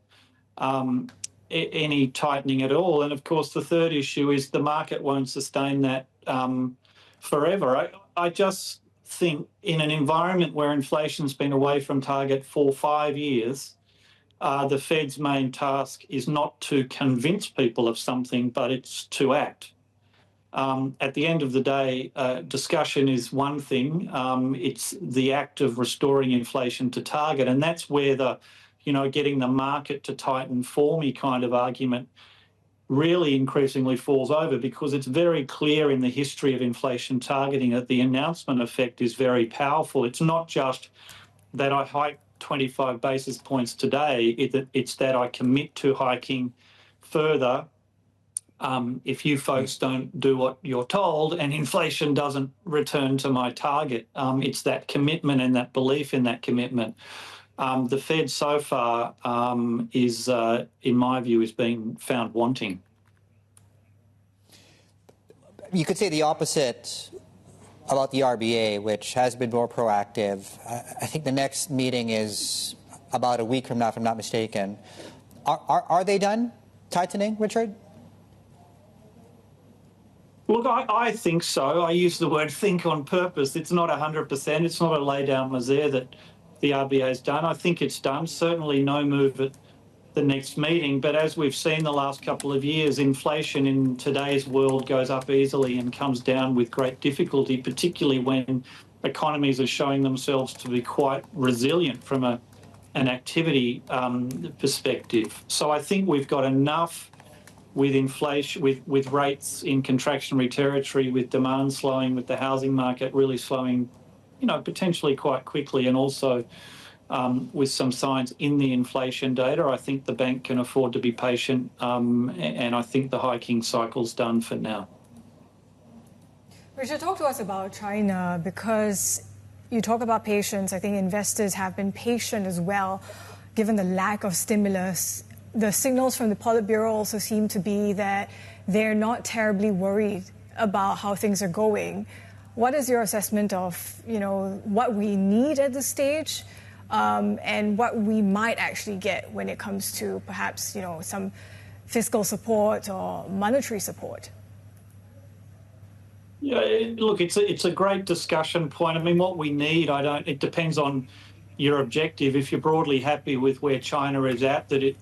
[SPEAKER 12] any tightening at all. And of course, the third issue is the market won't sustain that forever. I just think in an environment where inflation's been away from target for 5 years, the Fed's main task is not to convince people of something, but it's to act. At the end of the day, discussion is one thing. It's the act of restoring inflation to target, and that's where the getting the market to tighten for me kind of argument really increasingly falls over, because it's very clear in the history of inflation targeting that the announcement effect is very powerful. It's not just that I hike 25 basis points today, it's that I commit to hiking further if you folks don't do what you're told and inflation doesn't return to my target. It's that commitment and that belief in that commitment. The Fed so far is, in my view, is being found wanting.
[SPEAKER 2] You could say the opposite about the RBA, which has been more proactive. I think the next meeting is about a week from now, if I'm not mistaken. Are they done tightening, Richard?
[SPEAKER 12] Look, I think so. I use the word think on purpose. It's not 100%. It's not a lay-down misère that the RBA's done. I think it's done. Certainly no move at the next meeting. But as we've seen the last couple of years, inflation in today's world goes up easily and comes down with great difficulty, particularly when economies are showing themselves to be quite resilient from an activity perspective. So I think we've got enough with inflation, with rates in contractionary territory, with demand slowing, with the housing market really slowing, potentially quite quickly, and also with some signs in the inflation data. I think the bank can afford to be patient, and I think the hiking cycle's done for now.
[SPEAKER 1] Richard, talk to us about China, because you talk about patience. I think investors have been patient as well, given the lack of stimulus. The signals from the Politburo also seem to be that they're not terribly worried about how things are going. What is your assessment of, what we need at this stage, and what we might actually get when it comes to perhaps, some fiscal support or monetary support?
[SPEAKER 12] Yeah, look, it's a great discussion point. I mean, what we need, it depends on your objective. If you're broadly happy with where China is at, that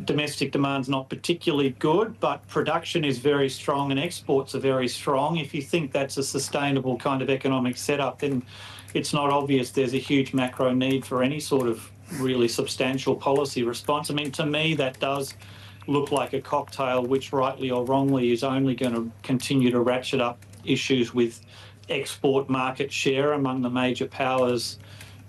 [SPEAKER 12] domestic demand's not particularly good, but production is very strong and exports are very strong. If you think that's a sustainable kind of economic setup, then it's not obvious there's a huge macro need for any sort of really substantial policy response. I mean, to me, that does look like a cocktail which, rightly or wrongly, is only going to continue to ratchet up issues with export market share among the major powers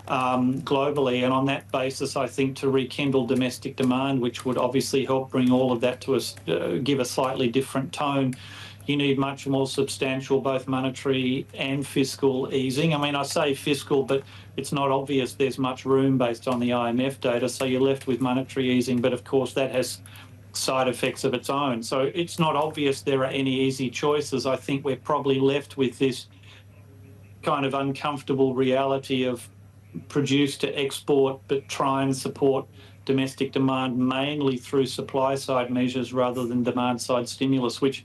[SPEAKER 12] globally. And on that basis, I think to rekindle domestic demand, which would obviously help bring all of that to us, give a slightly different tone, you need much more substantial both monetary and fiscal easing. I mean, I say fiscal, but it's not obvious there's much room based on the IMF data, so you're left with monetary easing, but of course that has side effects of its own. So it's not obvious there are any easy choices. I think we're probably left with this kind of uncomfortable reality of produce to export, but try and support domestic demand mainly through supply side measures rather than demand side stimulus, which,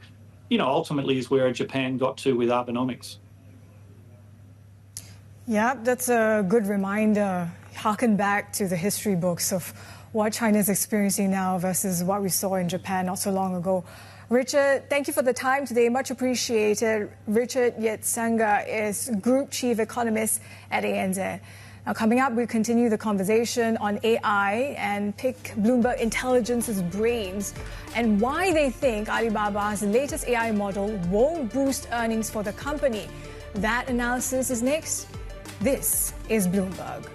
[SPEAKER 12] ultimately is where Japan got to with Abenomics.
[SPEAKER 1] Yeah, that's a good reminder. Harken back to the history books of what China is experiencing now versus what we saw in Japan not so long ago. Richard, thank you for the time today. Much appreciated. Richard Yetsenga is Group Chief Economist at ANZ. Now, coming up, we continue the conversation on AI and pick Bloomberg Intelligence's brains and why they think Alibaba's latest AI model won't boost earnings for the company. That analysis is next. This is Bloomberg.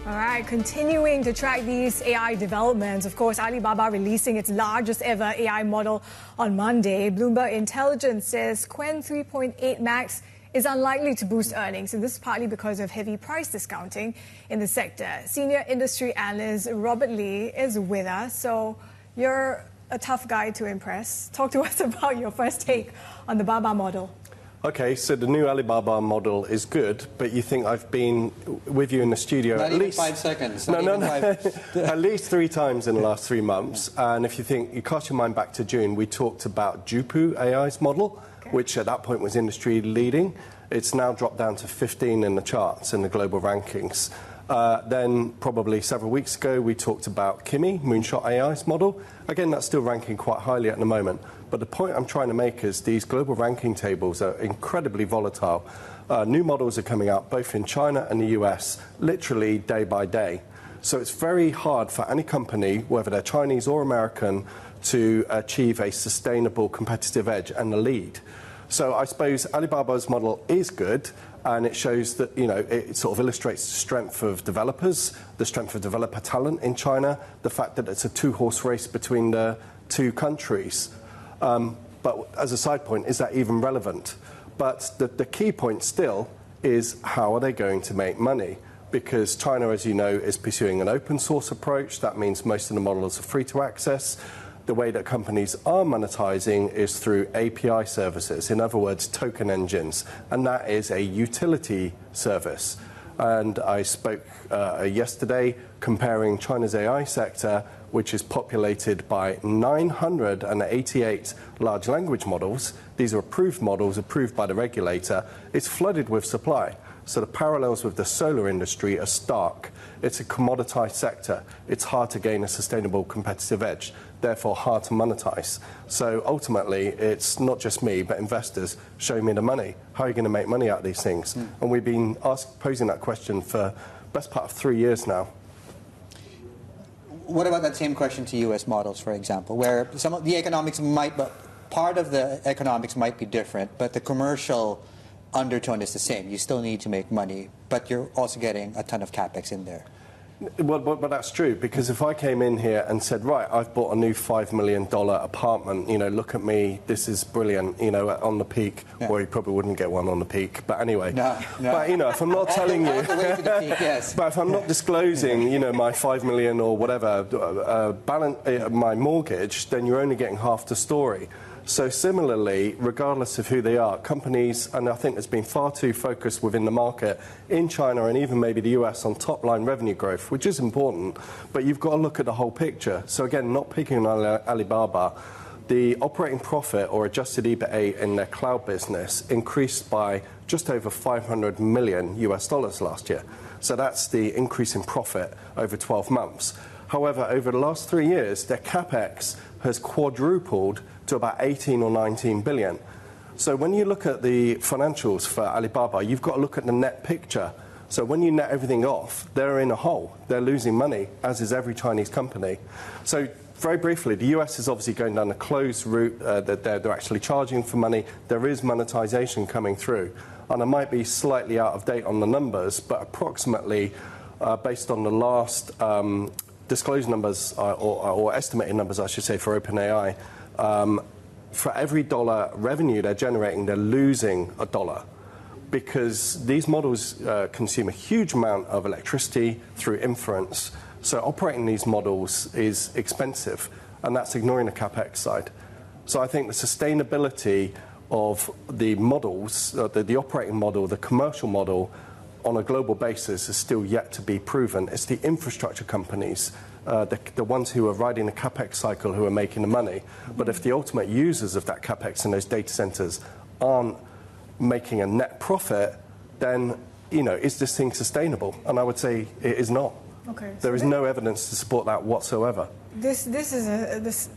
[SPEAKER 1] All right, continuing to track these AI developments, of course, Alibaba releasing its largest ever AI model on Monday. Bloomberg Intelligence says Qwen 3.8 Max is unlikely to boost earnings, and this is partly because of heavy price discounting in the sector. Senior industry analyst Robert Lee is with us. So you're a tough guy to impress. Talk to us about your first take on the Baba model.
[SPEAKER 13] Okay, so the new Alibaba model is good, but you think I've been with you in the studio
[SPEAKER 2] Not
[SPEAKER 13] at
[SPEAKER 2] even
[SPEAKER 13] least
[SPEAKER 2] 5 seconds.
[SPEAKER 13] No, at least 3 times in the last 3 months. And if you cast your mind back to June, we talked about Jupu AI's model, which at that point was industry leading. It's now dropped down to 15 in the charts in the global rankings. Then probably several weeks ago, we talked about Kimi, Moonshot AI's model. Again, that's still ranking quite highly at the moment. But the point I'm trying to make is these global ranking tables are incredibly volatile. New models are coming out both in China and the US, literally day by day. So it's very hard for any company, whether they're Chinese or American, to achieve a sustainable competitive edge and the lead. So I suppose Alibaba's model is good, and it shows that, it sort of illustrates the strength of developers, the strength of developer talent in China, the fact that it's a two-horse race between the two countries. But as a side point, is that even relevant? But the key point still is, how are they going to make money? Because China, as you know, is pursuing an open source approach. That means most of the models are free to access. The way that companies are monetizing is through API services, in other words, token engines, and that is a utility service. And I spoke yesterday comparing China's AI sector, which is populated by 988 large language models. These are approved models, approved by the regulator. It's flooded with supply. So the parallels with the solar industry are stark. It's a commoditized sector. It's hard to gain a sustainable competitive edge, therefore hard to monetize. So ultimately, it's not just me, but investors, show me the money. How are you going to make money out of these things? And we've been posing that question for the best part of 3 years now.
[SPEAKER 2] What about that same question to U.S. models, for example, where some of the economics might, but part of the economics might be different, but the commercial undertone is the same. You still need to make money, but you're also getting a ton of capex in there.
[SPEAKER 13] Well, but that's true, because if I came in here and said, right, I've bought a new $5 million apartment, look at me, this is brilliant, on the peak, well, you probably wouldn't get one on the peak, but anyway.
[SPEAKER 2] No.
[SPEAKER 13] But, if I'm not telling you,
[SPEAKER 2] peak, yes.
[SPEAKER 13] But if I'm not disclosing, my $5 million or whatever, my mortgage, then you're only getting half the story. So similarly, regardless of who they are, companies, and I think there's been far too focused within the market in China and even maybe the US on top-line revenue growth, which is important, but you've got to look at the whole picture. So again, not picking on Alibaba, the operating profit or adjusted EBITDA in their cloud business increased by just over $500 million last year. So that's the increase in profit over 12 months. However, over the last 3 years, their capex has quadrupled to about 18 or 19 billion. So when you look at the financials for Alibaba, you've got to look at the net picture. So when you net everything off, they're in a hole. They're losing money, as is every Chinese company. So very briefly, the US is obviously going down a closed route that they're actually charging for money. There is monetization coming through. And I might be slightly out of date on the numbers, but approximately, based on the last disclosed numbers, or estimated numbers, I should say, for OpenAI, for every dollar revenue they're generating, they're losing a dollar, because these models consume a huge amount of electricity through inference. So operating these models is expensive, and that's ignoring the capex side. So I think the sustainability of the models, the operating model, the commercial model, on a global basis is still yet to be proven. It's the infrastructure companies, the ones who are riding the capex cycle, who are making the money. But if the ultimate users of that capex in those data centers aren't making a net profit, then, is this thing sustainable? And I would say it is not.
[SPEAKER 1] Okay.
[SPEAKER 13] There is no evidence to support that whatsoever.
[SPEAKER 1] This is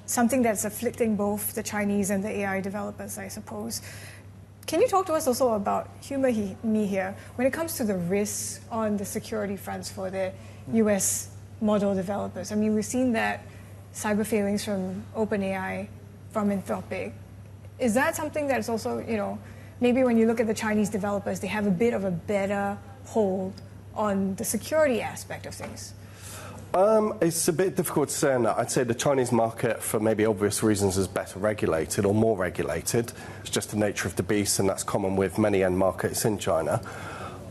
[SPEAKER 1] something that's afflicting both the Chinese and the AI developers, I suppose. Can you talk to us also about, humor me here, when it comes to the risks on the security fronts for the US model developers? I mean, we've seen that cyber failings from OpenAI, from Anthropic. Is that something that's also, maybe when you look at the Chinese developers, they have a bit of a better hold on the security aspect of things?
[SPEAKER 13] It's a bit difficult to say on that. I'd say the Chinese market, for maybe obvious reasons, is better regulated or more regulated. It's just the nature of the beast, and that's common with many end markets in China.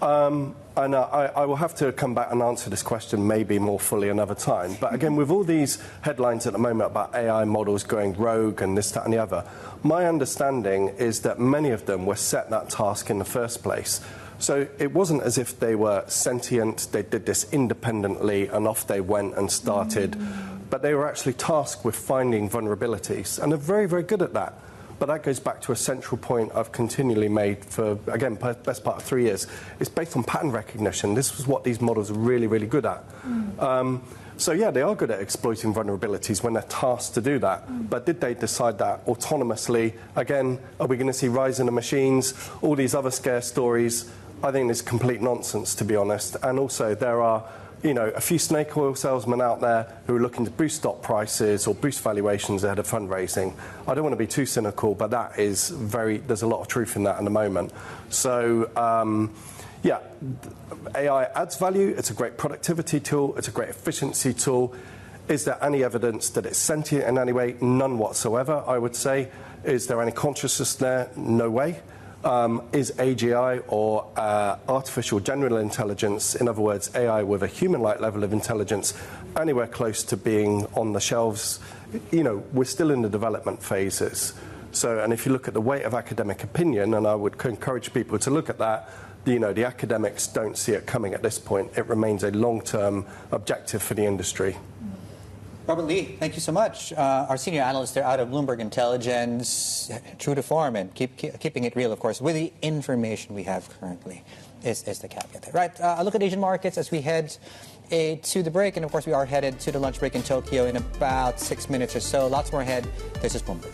[SPEAKER 13] And I will have to come back and answer this question maybe more fully another time. But again, with all these headlines at the moment about AI models going rogue and this, that, and the other, my understanding is that many of them were set that task in the first place. So it wasn't as if they were sentient, they did this independently, and off they went and started. But they were actually tasked with finding vulnerabilities, and they're very, very good at that. But that goes back to a central point I've continually made for, again, best part of 3 years. It's based on pattern recognition. This was what these models are really, really good at. So yeah, they are good at exploiting vulnerabilities when they're tasked to do that. But did they decide that autonomously? Again, are we going to see rise in the machines? All these other scare stories, I think it's complete nonsense, to be honest. And also, there are a few snake oil salesmen out there who are looking to boost stock prices or boost valuations ahead of fundraising. I don't want to be too cynical, but that is there's a lot of truth in that at the moment. So, yeah, AI adds value. It's a great productivity tool. It's a great efficiency tool. Is there any evidence that it's sentient in any way? None whatsoever, I would say. Is there any consciousness there? No way. Is AGI or artificial general intelligence, in other words, AI with a human-like level of intelligence, anywhere close to being on the shelves? We're still in the development phases. So, and if you look at the weight of academic opinion, and I would encourage people to look at that, the academics don't see it coming at this point. It remains a long-term objective for the industry.
[SPEAKER 2] Robert Lee, thank you so much. Our senior analyst there out of Bloomberg Intelligence, true to form and keeping it real, of course, with the information we have currently is the caveat there. Right, a look at Asian markets as we head to the break. And, of course, we are headed to the lunch break in Tokyo in about 6 minutes or so. Lots more ahead. This is Bloomberg.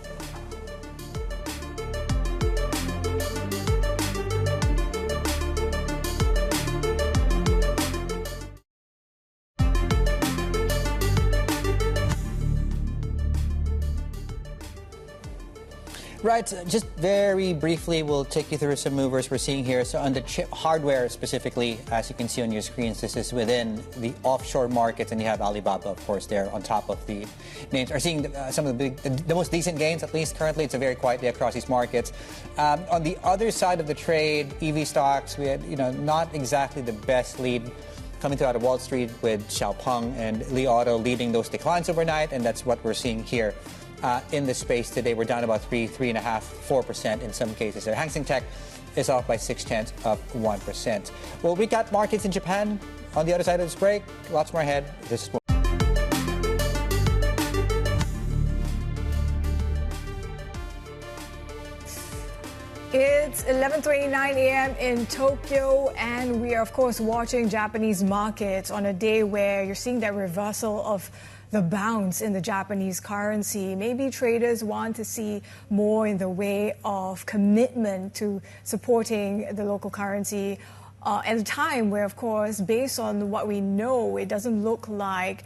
[SPEAKER 2] Right, just very briefly, we'll take you through some movers we're seeing here. So on the chip hardware specifically, as you can see on your screens, this is within the offshore markets, and you have Alibaba, of course, there on top of the names. Are seeing some of the most decent gains, at least currently. It's a very quiet day across these markets. On the other side of the trade, EV stocks, we had not exactly the best lead coming through out of Wall Street with Xiaopeng and Li Auto leading those declines overnight, and that's what we're seeing here. In the space today, we're down about 3.5%, 4% in some cases. So Hang Seng Tech is off by 0.6%. Well, we got markets in Japan on the other side of this break. Lots more ahead. This is
[SPEAKER 1] It's 11:29 a.m. in Tokyo, and we are, of course, watching Japanese markets on a day where you're seeing that reversal of the bounce in the Japanese currency. Maybe traders want to see more in the way of commitment to supporting the local currency at a time where, of course, based on what we know, it doesn't look like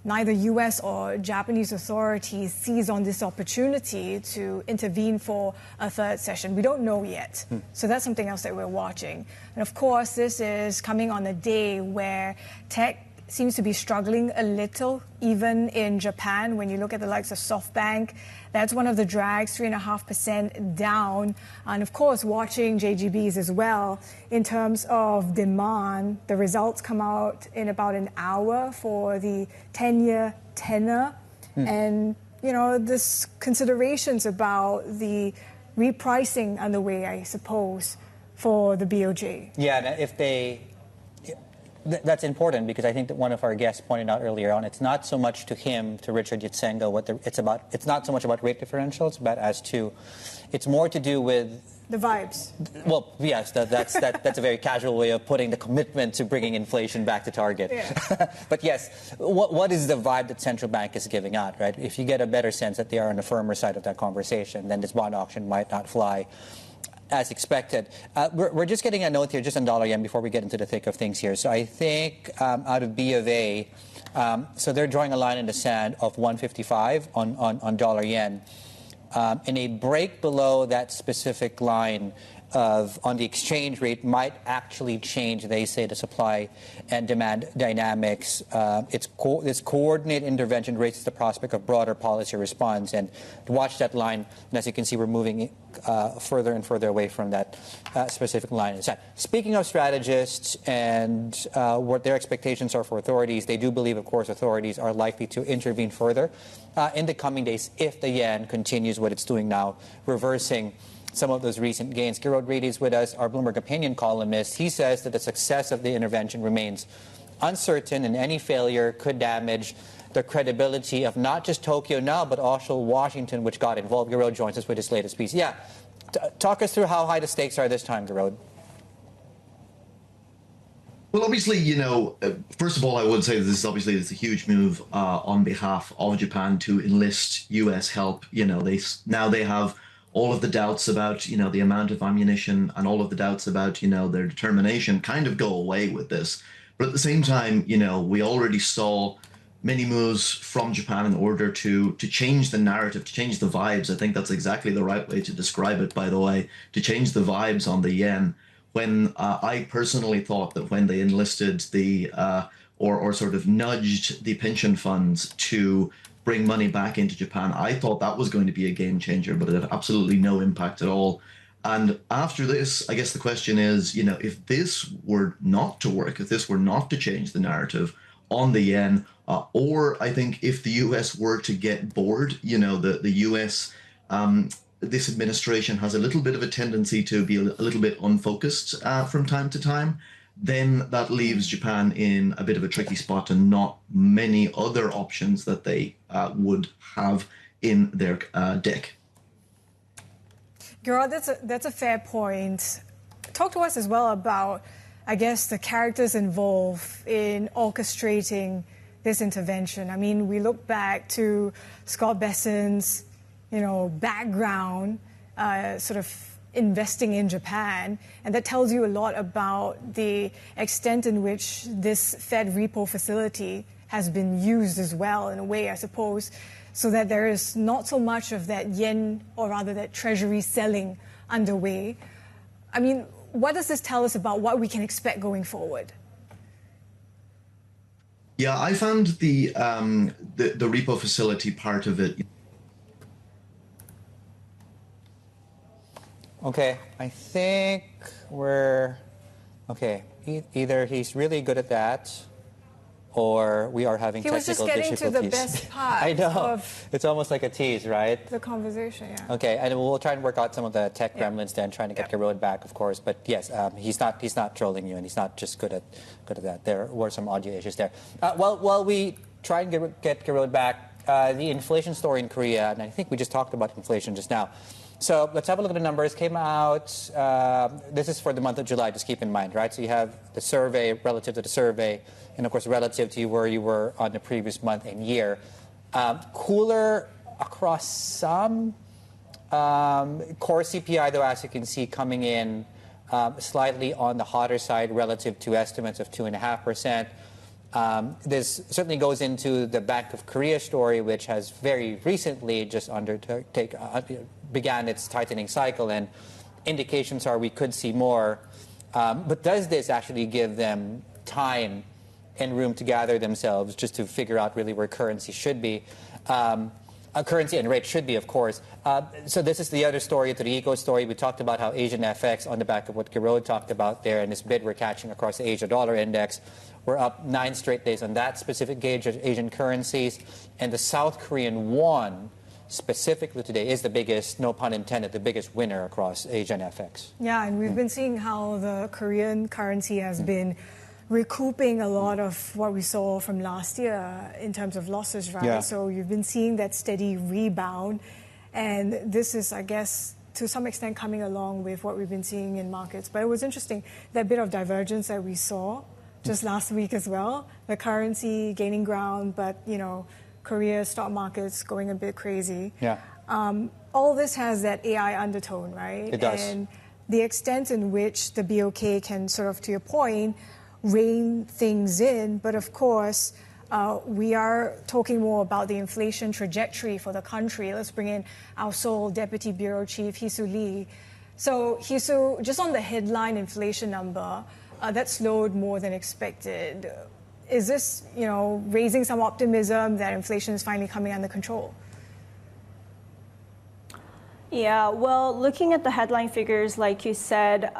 [SPEAKER 1] neither U.S. or Japanese authorities seize on this opportunity to intervene for a third session. We don't know yet. So that's something else that we're watching. And of course, this is coming on a day where tech seems to be struggling a little, even in Japan. When you look at the likes of SoftBank, that's one of the drags, 3.5% down. And of course, watching JGBs as well in terms of demand. The results come out in about an hour for the 10-year tenor. And, there's considerations about the repricing underway, I suppose, for the BOJ.
[SPEAKER 2] Yeah, if they... That's important because I think that one of our guests pointed out earlier on, it's not so much to him, to Richard Yetsenga, it's not so much about rate differentials, but it's more to do with
[SPEAKER 1] the vibes.
[SPEAKER 2] Well, yes, that's a very casual way of putting the commitment to bringing inflation back to target. Yeah. But yes, what is the vibe that central bank is giving out, right? If you get a better sense that they are on the firmer side of that conversation, then this bond auction might not fly as expected. We're just getting a note here just on dollar yen before we get into the thick of things here. So I think out of B of A, so they're drawing a line in the sand of 155 on dollar yen. And a break below that specific line on the exchange rate might actually change, they say, the supply and demand dynamics. This coordinated intervention raises the prospect of broader policy response. And to watch that line, and as you can see, we're moving further and further away from that specific line. Speaking of strategists and what their expectations are for authorities, they do believe, of course, authorities are likely to intervene further in the coming days if the yen continues what it's doing now, reversing some of those recent gains. Gerald Reedy is with us, our Bloomberg opinion columnist. He says that the success of the intervention remains uncertain, and any failure could damage the credibility of not just Tokyo now, but also Washington, which got involved. Gerald joins us with his latest piece. Yeah, talk us through how high the stakes are this time, Gerald.
[SPEAKER 14] Well, obviously, first of all, I would say that this is a huge move on behalf of Japan to enlist U.S. help. They have all of the doubts about, the amount of ammunition and all of the doubts about, their determination kind of go away with this. But at the same time, we already saw many moves from Japan in order to change the narrative, to change the vibes. I think that's exactly the right way to describe it, by the way, to change the vibes on the yen. When I personally thought that when they enlisted or sort of nudged the pension funds to bring money back into Japan, I thought that was going to be a game changer, but it had absolutely no impact at all. And after this, I guess the question is, if this were not to work, if this were not to change the narrative on the yen, or I think if the US were to get bored, the US, this administration has a little bit of a tendency to be a little bit unfocused from time to time, then that leaves Japan in a bit of a tricky spot and not many other options that they would have in their deck.
[SPEAKER 1] Gerard, that's a fair point. Talk to us as well about, I guess, the characters involved in orchestrating this intervention. I mean, we look back to Scott Bessent's, background, sort of investing in Japan, and that tells you a lot about the extent in which this Fed repo facility has been used as well, in a way, I suppose, so that there is not so much of that yen, or rather that treasury selling underway. I mean, what does this tell us about what we can expect going forward?
[SPEAKER 14] Yeah, I found the repo facility part of it.
[SPEAKER 2] Okay, I think either he's really good at that, or we are having technical difficulties.
[SPEAKER 1] He was just getting to the best part.
[SPEAKER 2] I know.
[SPEAKER 1] Of
[SPEAKER 2] it's almost like a tease, right?
[SPEAKER 1] The conversation, yeah.
[SPEAKER 2] Okay, and we'll try and work out some of the tech gremlins then, trying to get Garode back, of course. But yes, he's not trolling you, and he's not just good at that. There were some audio issues there. While we try and get Garode back, the inflation story in Korea, and I think we just talked about inflation just now. So let's have a look at the numbers. Came out, this is for the month of July, just keep in mind, right? So you have the survey relative to the survey, and of course relative to where you were on the previous month and year. Cooler across some. Core CPI, though, as you can see, coming in slightly on the hotter side relative to estimates of 2.5%. This certainly goes into the Bank of Korea story, which has very recently just began its tightening cycle, and indications are we could see more. But does this actually give them time and room to gather themselves just to figure out really where currency should be? Currency and rate should be, of course. So this is the other story, the Rico story. We talked about how Asian FX, on the back of what Garode talked about there, and this bid we're catching across the Asia dollar index. We're up 9 straight days on that specific gauge of Asian currencies. And the South Korean won, specifically today, is the biggest, no pun intended, the biggest winner across Asian FX.
[SPEAKER 1] Yeah, and we've been seeing how the Korean currency has been recouping a lot of what we saw from last year in terms of losses, right?
[SPEAKER 2] Yeah.
[SPEAKER 1] So you've been seeing that steady rebound. And this is, I guess, to some extent coming along with what we've been seeing in markets. But it was interesting, that bit of divergence that we saw just last week as well. The currency gaining ground, but, Korea stock markets going a bit crazy.
[SPEAKER 2] Yeah.
[SPEAKER 1] All this has that AI undertone, right?
[SPEAKER 2] It does.
[SPEAKER 1] And the extent in which the BOK can sort of, to your point, rein things in. But of course, we are talking more about the inflation trajectory for the country. Let's bring in our Seoul Deputy Bureau Chief, Hee-Soo Lee. So, Hee-Soo, just on the headline inflation number, that slowed more than expected. Is this, raising some optimism that inflation is finally coming under control?
[SPEAKER 15] Yeah, well, looking at the headline figures, like you said,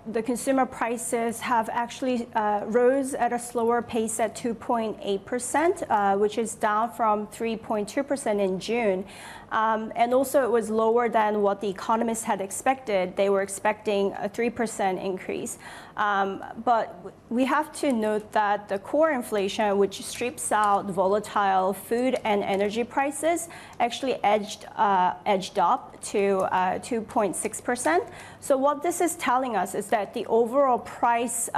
[SPEAKER 15] the consumer prices have actually rose at a slower pace at 2.8%, which is down from 3.2% in June. And also it was lower than what the economists had expected. They were expecting a 3% increase. But we have to note that the core inflation, which strips out volatile food and energy prices, actually edged up to 2.6%. So what this is telling us is that the overall price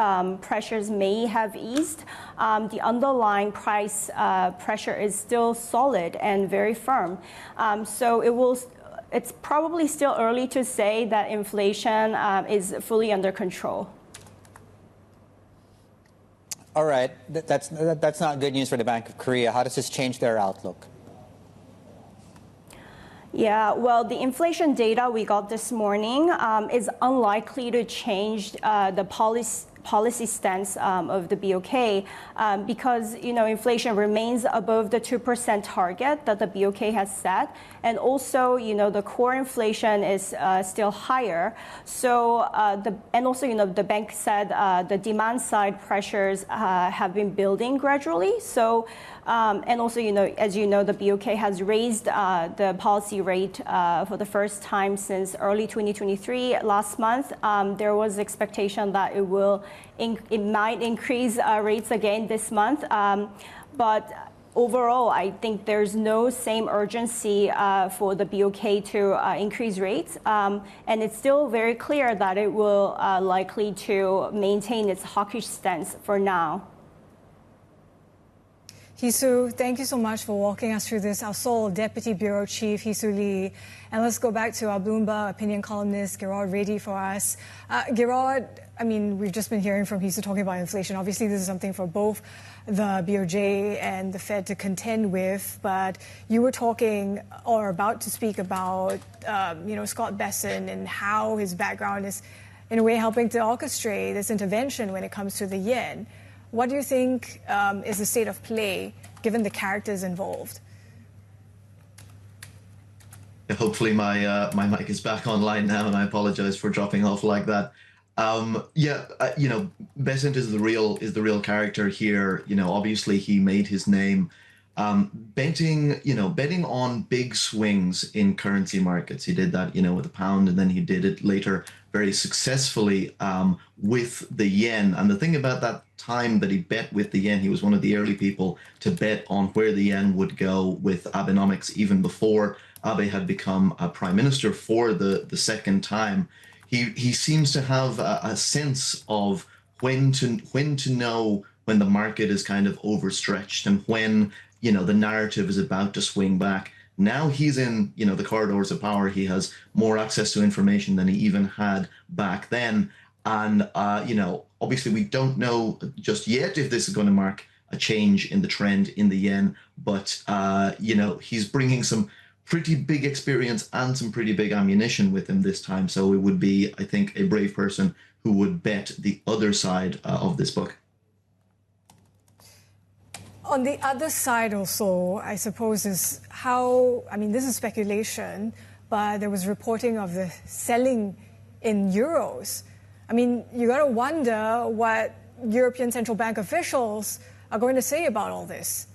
[SPEAKER 15] pressures may have eased. The underlying price pressure is still solid and very firm. So it's probably still early to say that inflation is fully under control.
[SPEAKER 2] All right, that's not good news for the Bank of Korea. How does this change their outlook?
[SPEAKER 15] Yeah, well, the inflation data we got this morning is unlikely to change the policy stance of the BOK because, inflation remains above the 2% target that the BOK has set. And also, the core inflation is still higher. So, the bank said the demand side pressures have been building gradually. So, and also, as you know, the BOK has raised the policy rate for the first time since early 2023. Last month, there was expectation that it might increase rates again this month. But overall, I think there's no same urgency for the BOK to increase rates. And it's still very clear that it will likely to maintain its hawkish stance for now.
[SPEAKER 1] Hee-Soo, thank you so much for walking us through this. Our Seoul Deputy Bureau Chief, Hee-Soo Lee. And let's go back to our Bloomberg opinion columnist, Gerard Ready, for us. Gerard, we've just been hearing from Hee-Soo talking about inflation. Obviously, this is something for both the BOJ and the Fed to contend with. But you were talking or about to speak about, Scott Bessent and how his background is, in a way, helping to orchestrate this intervention when it comes to the yen. What do you think is the state of play, given the characters involved?
[SPEAKER 14] Hopefully my mic is back online now, and I apologize for dropping off like that. Bessent is the real character here. Obviously he made his name betting on big swings in currency markets. He did that, with the pound, and then he did it later very successfully with the yen. And the thing about that time that he bet with the yen, he was one of the early people to bet on where the yen would go with Abenomics, even before Abe had become a prime minister for the second time. He seems to have a sense of when to know when the market is kind of overstretched and when the narrative is about to swing back. Now he's in the corridors of power. He has more access to information than he even had back then. And obviously we don't know just yet if this is going to mark a change in the trend in the yen, but he's bringing some pretty big experience and some pretty big ammunition with him this time. So it would be, I think, a brave person who would bet the other side of this book.
[SPEAKER 1] On the other side also, I suppose, is how, this is speculation, but there was reporting of the selling in euros. You got to wonder what European Central Bank officials are going to say about all this.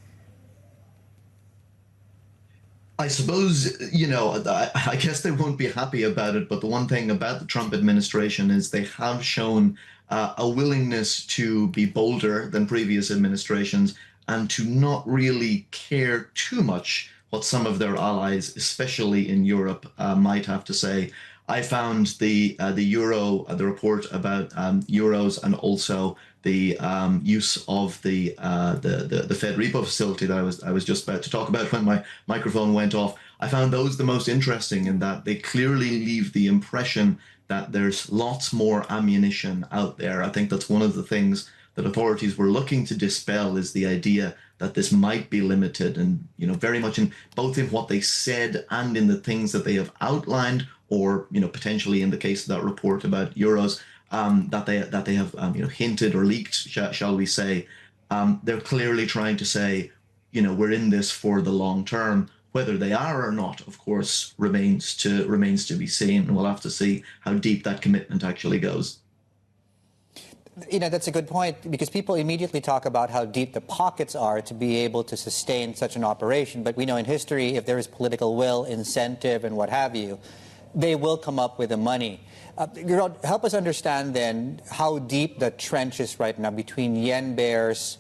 [SPEAKER 14] I suppose, I guess they won't be happy about it, but the one thing about the Trump administration is they have shown a willingness to be bolder than previous administrations and to not really care too much what some of their allies, especially in Europe, might have to say. I found the report about euros and also the use of the Fed repo facility that I was just about to talk about when my microphone went off. I found those the most interesting in that they clearly leave the impression that there's lots more ammunition out there. I think that's one of the things that authorities were looking to dispel, is the idea that this might be limited, and very much in both in what they said and in the things that they have outlined, or potentially in the case of that report about euros, that they have hinted or leaked, shall we say. They're clearly trying to say, we're in this for the long term. Whether they are or not, of course, remains to be seen, and we'll have to see how deep that commitment actually goes.
[SPEAKER 2] That's a good point, because people immediately talk about how deep the pockets are to be able to sustain such an operation. But we know in history, if there is political will, incentive, and what have you, they will come up with the money. Help us understand then how deep the trench is right now between yen bears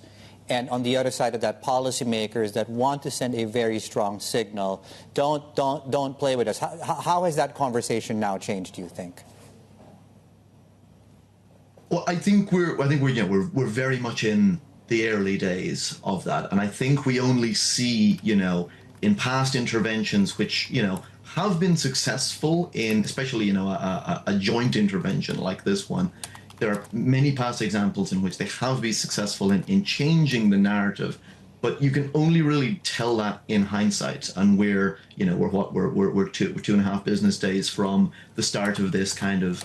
[SPEAKER 2] and, on the other side of that, policymakers that want to send a very strong signal. Don't play with us. How has that conversation now changed, do you think?
[SPEAKER 14] Well, I think we're very much in the early days of that, and I think we only see in past interventions which have been successful in, especially a joint intervention like this one. there are many past examples in which they have been successful in changing the narrative, but you can only really tell that in hindsight. And we're 2.5 business days from the start of this kind of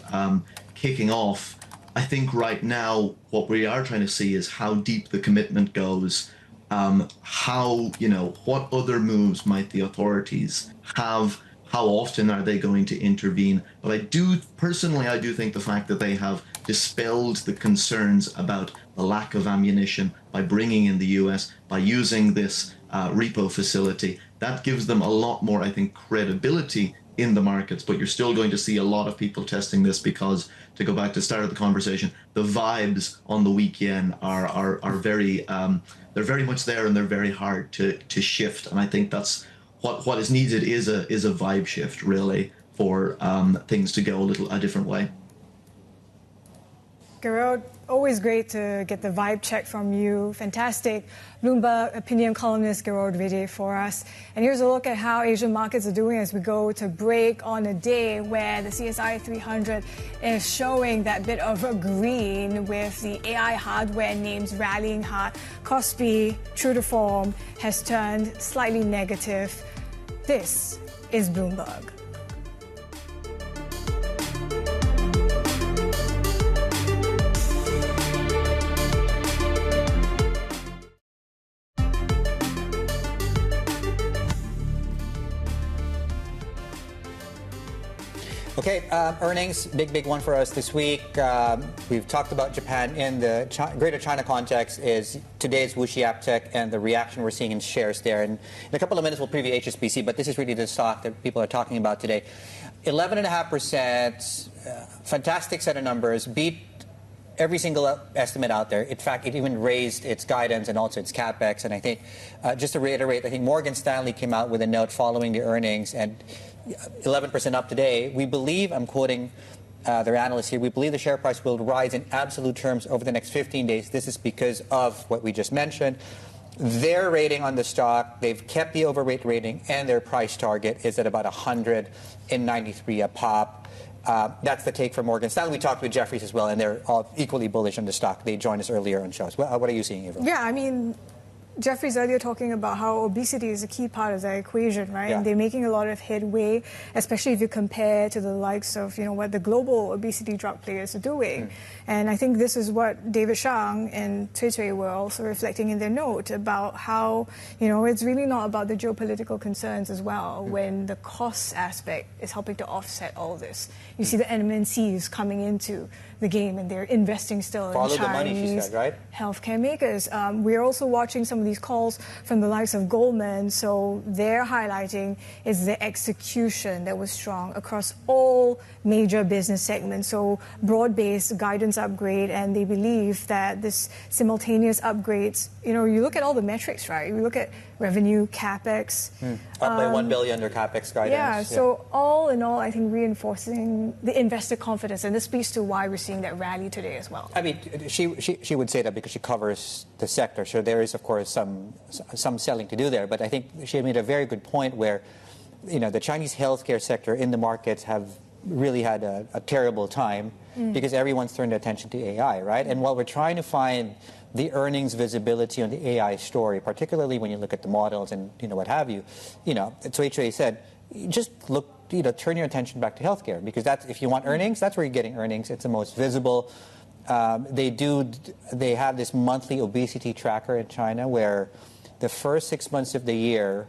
[SPEAKER 14] kicking off. I think right now what we are trying to see is how deep the commitment goes, what other moves might the authorities have, how often are they going to intervene. But I do think the fact that they have dispelled the concerns about the lack of ammunition by bringing in the US, by using this repo facility, that gives them a lot more, I think, credibility in the markets. But you're still going to see a lot of people testing this because, to go back to the start of the conversation, the vibes on the week yen are very, they're very much there, and they're very hard to shift. And I think that's what is needed is a vibe shift, really, for things to go a different way.
[SPEAKER 1] Gerald, always great to get the vibe check from you. Fantastic Bloomberg opinion columnist Gerald Vide for us. And here's a look at how Asian markets are doing as we go to break on a day where the CSI 300 is showing that bit of a green with the AI hardware names rallying hard. Kospi, true to form, has turned slightly negative. This is Bloomberg.
[SPEAKER 2] Okay, earnings, big one for us this week. We've talked about Japan in the greater China context is today's WuXi AppTec and the reaction we're seeing in shares there. And in a couple of minutes, we'll preview HSBC, but this is really the stock that people are talking about today. 11.5%, fantastic set of numbers, beat every single estimate out there. In fact, it even raised its guidance and also its capex. And I think, just to reiterate, I think Morgan Stanley came out with a note following the earnings, and 11% up today. We believe, I'm quoting their analysts here, we believe the share price will rise in absolute terms over the next 15 days. This is because of what we just mentioned. Their rating on the stock, they've kept the overweight rating, and their price target is at about 193 a pop. That's the take from Morgan Stanley. We talked with Jefferies as well, and they're all equally bullish on the stock. They joined us earlier on shows. What are you seeing, Yvonne?
[SPEAKER 1] Yeah, I mean, Jefferies earlier talking about how obesity is a key part of their equation, right?
[SPEAKER 2] Yeah.
[SPEAKER 1] And they're making a lot of headway, especially if you compare to the likes of, what the global obesity drug players are doing. And I think this is what David Shang and Cui Cui were also reflecting in their note about how, it's really not about the geopolitical concerns as well, when the cost aspect is helping to offset all this. You see the MNCs coming into the game, and they're investing still
[SPEAKER 2] Follow
[SPEAKER 1] in
[SPEAKER 2] the money, she
[SPEAKER 1] Chinese
[SPEAKER 2] said, right?
[SPEAKER 1] healthcare makers. We're also watching some of these calls from the likes of Goldman. So they're highlighting is the execution that was strong across all major business segments. So broad-based guidance upgrade, and they believe that this simultaneous upgrades, you look at all the metrics, right? You look at revenue, capex.
[SPEAKER 2] Up by 1 billion, their capex guidance.
[SPEAKER 1] Yeah, so all in all, I think reinforcing the investor confidence, and this speaks to why we're seeing that rally today as well.
[SPEAKER 2] I mean, she would say that because she covers the sector, so there is, of course, some selling to do there. But I think she made a very good point where, the Chinese healthcare sector in the markets have really had a terrible time because everyone's turned their attention to AI, right? And while we're trying to find the earnings visibility on the AI story, particularly when you look at the models and what have you, so HA said, just look, turn your attention back to healthcare, because that's, if you want earnings, that's where you're getting earnings. It's the most visible. They have this monthly obesity tracker in China where the first 6 months of the year,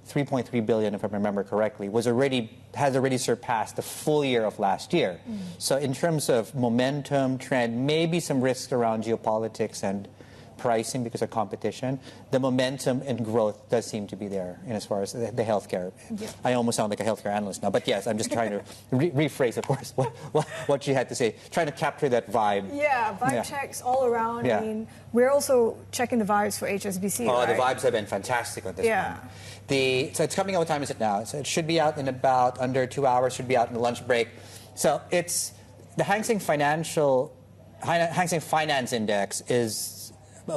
[SPEAKER 2] 3.3 billion, if I remember correctly, has already surpassed the full year of last year. So in terms of momentum, trend, maybe some risks around geopolitics and pricing because of competition, the momentum and growth does seem to be there in as far as the healthcare. Yeah. I almost sound like a healthcare analyst now, but yes, I'm just trying to rephrase, of course, what she had to say, trying to capture that vibe.
[SPEAKER 1] Yeah, vibe checks all around. Yeah. I mean, we're also checking the vibes for HSBC.
[SPEAKER 2] Oh,
[SPEAKER 1] right?
[SPEAKER 2] The vibes have been fantastic on this one. So it's coming out, what time is it now? So it should be out in about under 2 hours, should be out in the lunch break. So it's the Hang Seng Finance Index is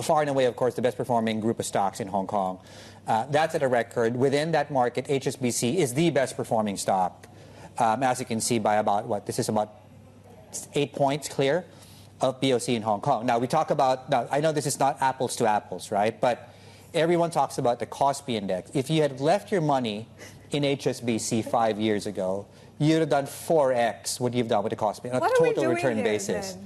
[SPEAKER 2] far and away, of course, the best performing group of stocks in Hong Kong. That's at a record. Within that market, HSBC is the best performing stock, as you can see by about, this is about 8 points clear. of BOC in Hong Kong. Now, we talk about, now I know this is not apples to apples, right? But everyone talks about the Kospi index. If you had left your money in HSBC 5 years ago, you'd have done 4x what you've done with the Kospi on a total return basis.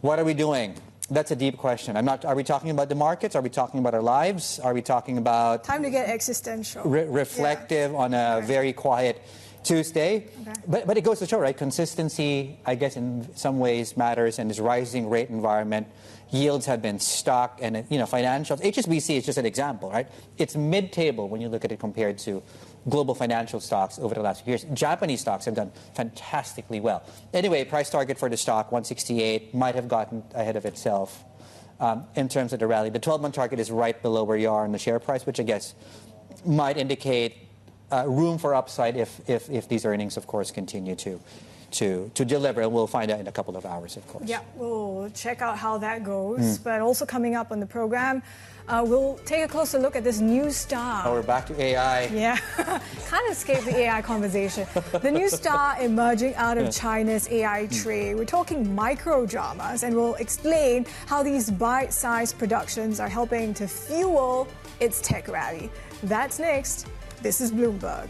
[SPEAKER 2] What are we doing? That's a deep question. Are we talking about the markets? Are we talking about our lives? Are we talking about...
[SPEAKER 1] Time to get existential.
[SPEAKER 2] Reflective on a very quiet Tuesday. But it goes to show, right? Consistency, I guess, in some ways matters in this rising rate environment. Yields have been stuck, and financials. HSBC is just an example, right? It's mid-table when you look at it compared to global financial stocks over the last few years. Japanese stocks have done fantastically well. Anyway, price target for the stock 168 might have gotten ahead of itself in terms of the rally. The 12-month target is right below where you are in the share price, which I guess might indicate room for upside if these earnings, of course, continue to deliver, and we'll find out in a couple of hours, of course.
[SPEAKER 1] Yeah, we'll check out how that goes. But also coming up on the program, we'll take a closer look at this new star.
[SPEAKER 2] Oh, we're back to AI.
[SPEAKER 1] Yeah, can't escape the AI conversation. The new star emerging out of China's AI trade. We're talking micro dramas, and we'll explain how these bite-sized productions are helping to fuel its tech rally. That's next. This is Bloomberg.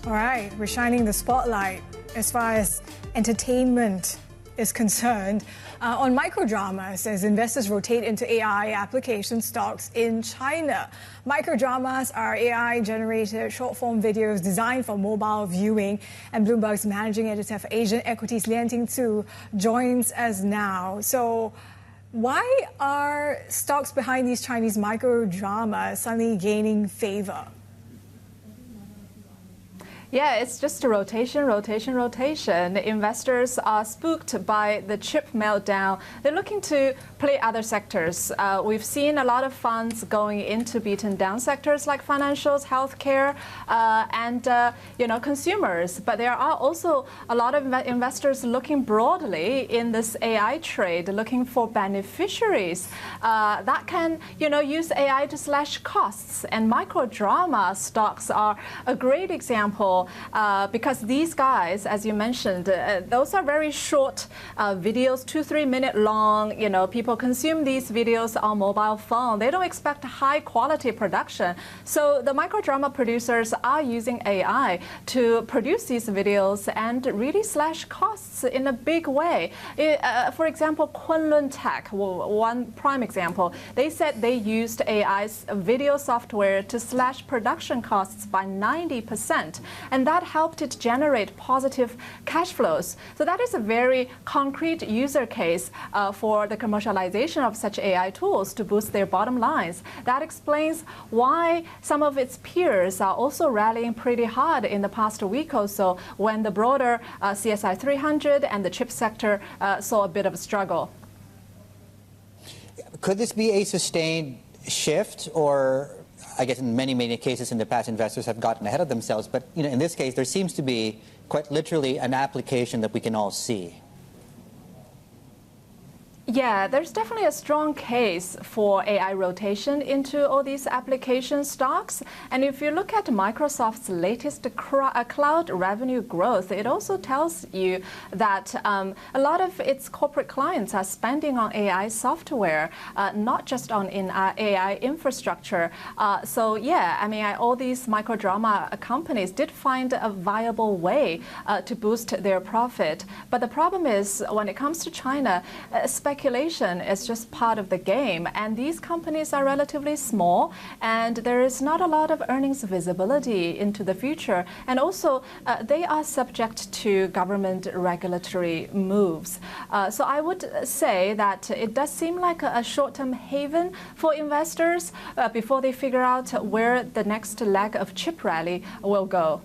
[SPEAKER 1] All right, we're shining the spotlight as far as entertainment is concerned on microdramas as investors rotate into AI application stocks in China. Microdramas are AI-generated short-form videos designed for mobile viewing, and Bloomberg's managing editor for Asian equities, Lianting Zhu, joins us now. So, why are stocks behind these Chinese microdramas suddenly gaining favor?
[SPEAKER 16] Yeah, it's just a rotation. Investors are spooked by the chip meltdown. They're looking to play other sectors. We've seen a lot of funds going into beaten down sectors like financials, healthcare, and consumers. But there are also a lot of investors looking broadly in this AI trade, looking for beneficiaries that can, use AI to slash costs. And microdrama stocks are a great example. Because these guys, as you mentioned, those are very short videos, 2-3 minute long. People consume these videos on mobile phone. They don't expect high quality production. So the microdrama producers are using AI to produce these videos and really slash costs in a big way. For example, Kunlun Tech, one prime example, they said they used AI's video software to slash production costs by 90%. And that helped it generate positive cash flows. So that is a very concrete user case for the commercialization of such AI tools to boost their bottom lines. That explains why some of its peers are also rallying pretty hard in the past week or so when the broader CSI 300 and the chip sector saw a bit of a struggle.
[SPEAKER 2] Could this be a sustained shift, or I guess in many cases in the past, investors have gotten ahead of themselves. But in this case, there seems to be quite literally an application that we can all see.
[SPEAKER 16] Yeah, there's definitely a strong case for AI rotation into all these application stocks. And if you look at Microsoft's latest cloud revenue growth, it also tells you that a lot of its corporate clients are spending on AI software, not just on AI infrastructure. So yeah, all these microdrama companies did find a viable way to boost their profit. But the problem is, when it comes to China, speculation is just part of the game, and these companies are relatively small, and there is not a lot of earnings visibility into the future, and also they are subject to government regulatory moves. So I would say that it does seem like a short-term haven for investors before they figure out where the next leg of chip rally will go.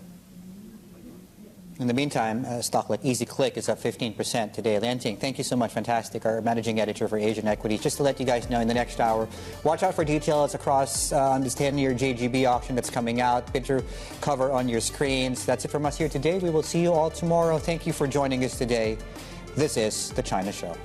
[SPEAKER 2] In the meantime, stock like EasyClick is up 15% today. Lianting, thank you so much. Fantastic. Our managing editor for Asian equities. Just to let you guys know, in the next hour, watch out for details across on this 10-year JGB auction that's coming out. Picture cover on your screens. That's it from us here today. We will see you all tomorrow. Thank you for joining us today. This is The China Show.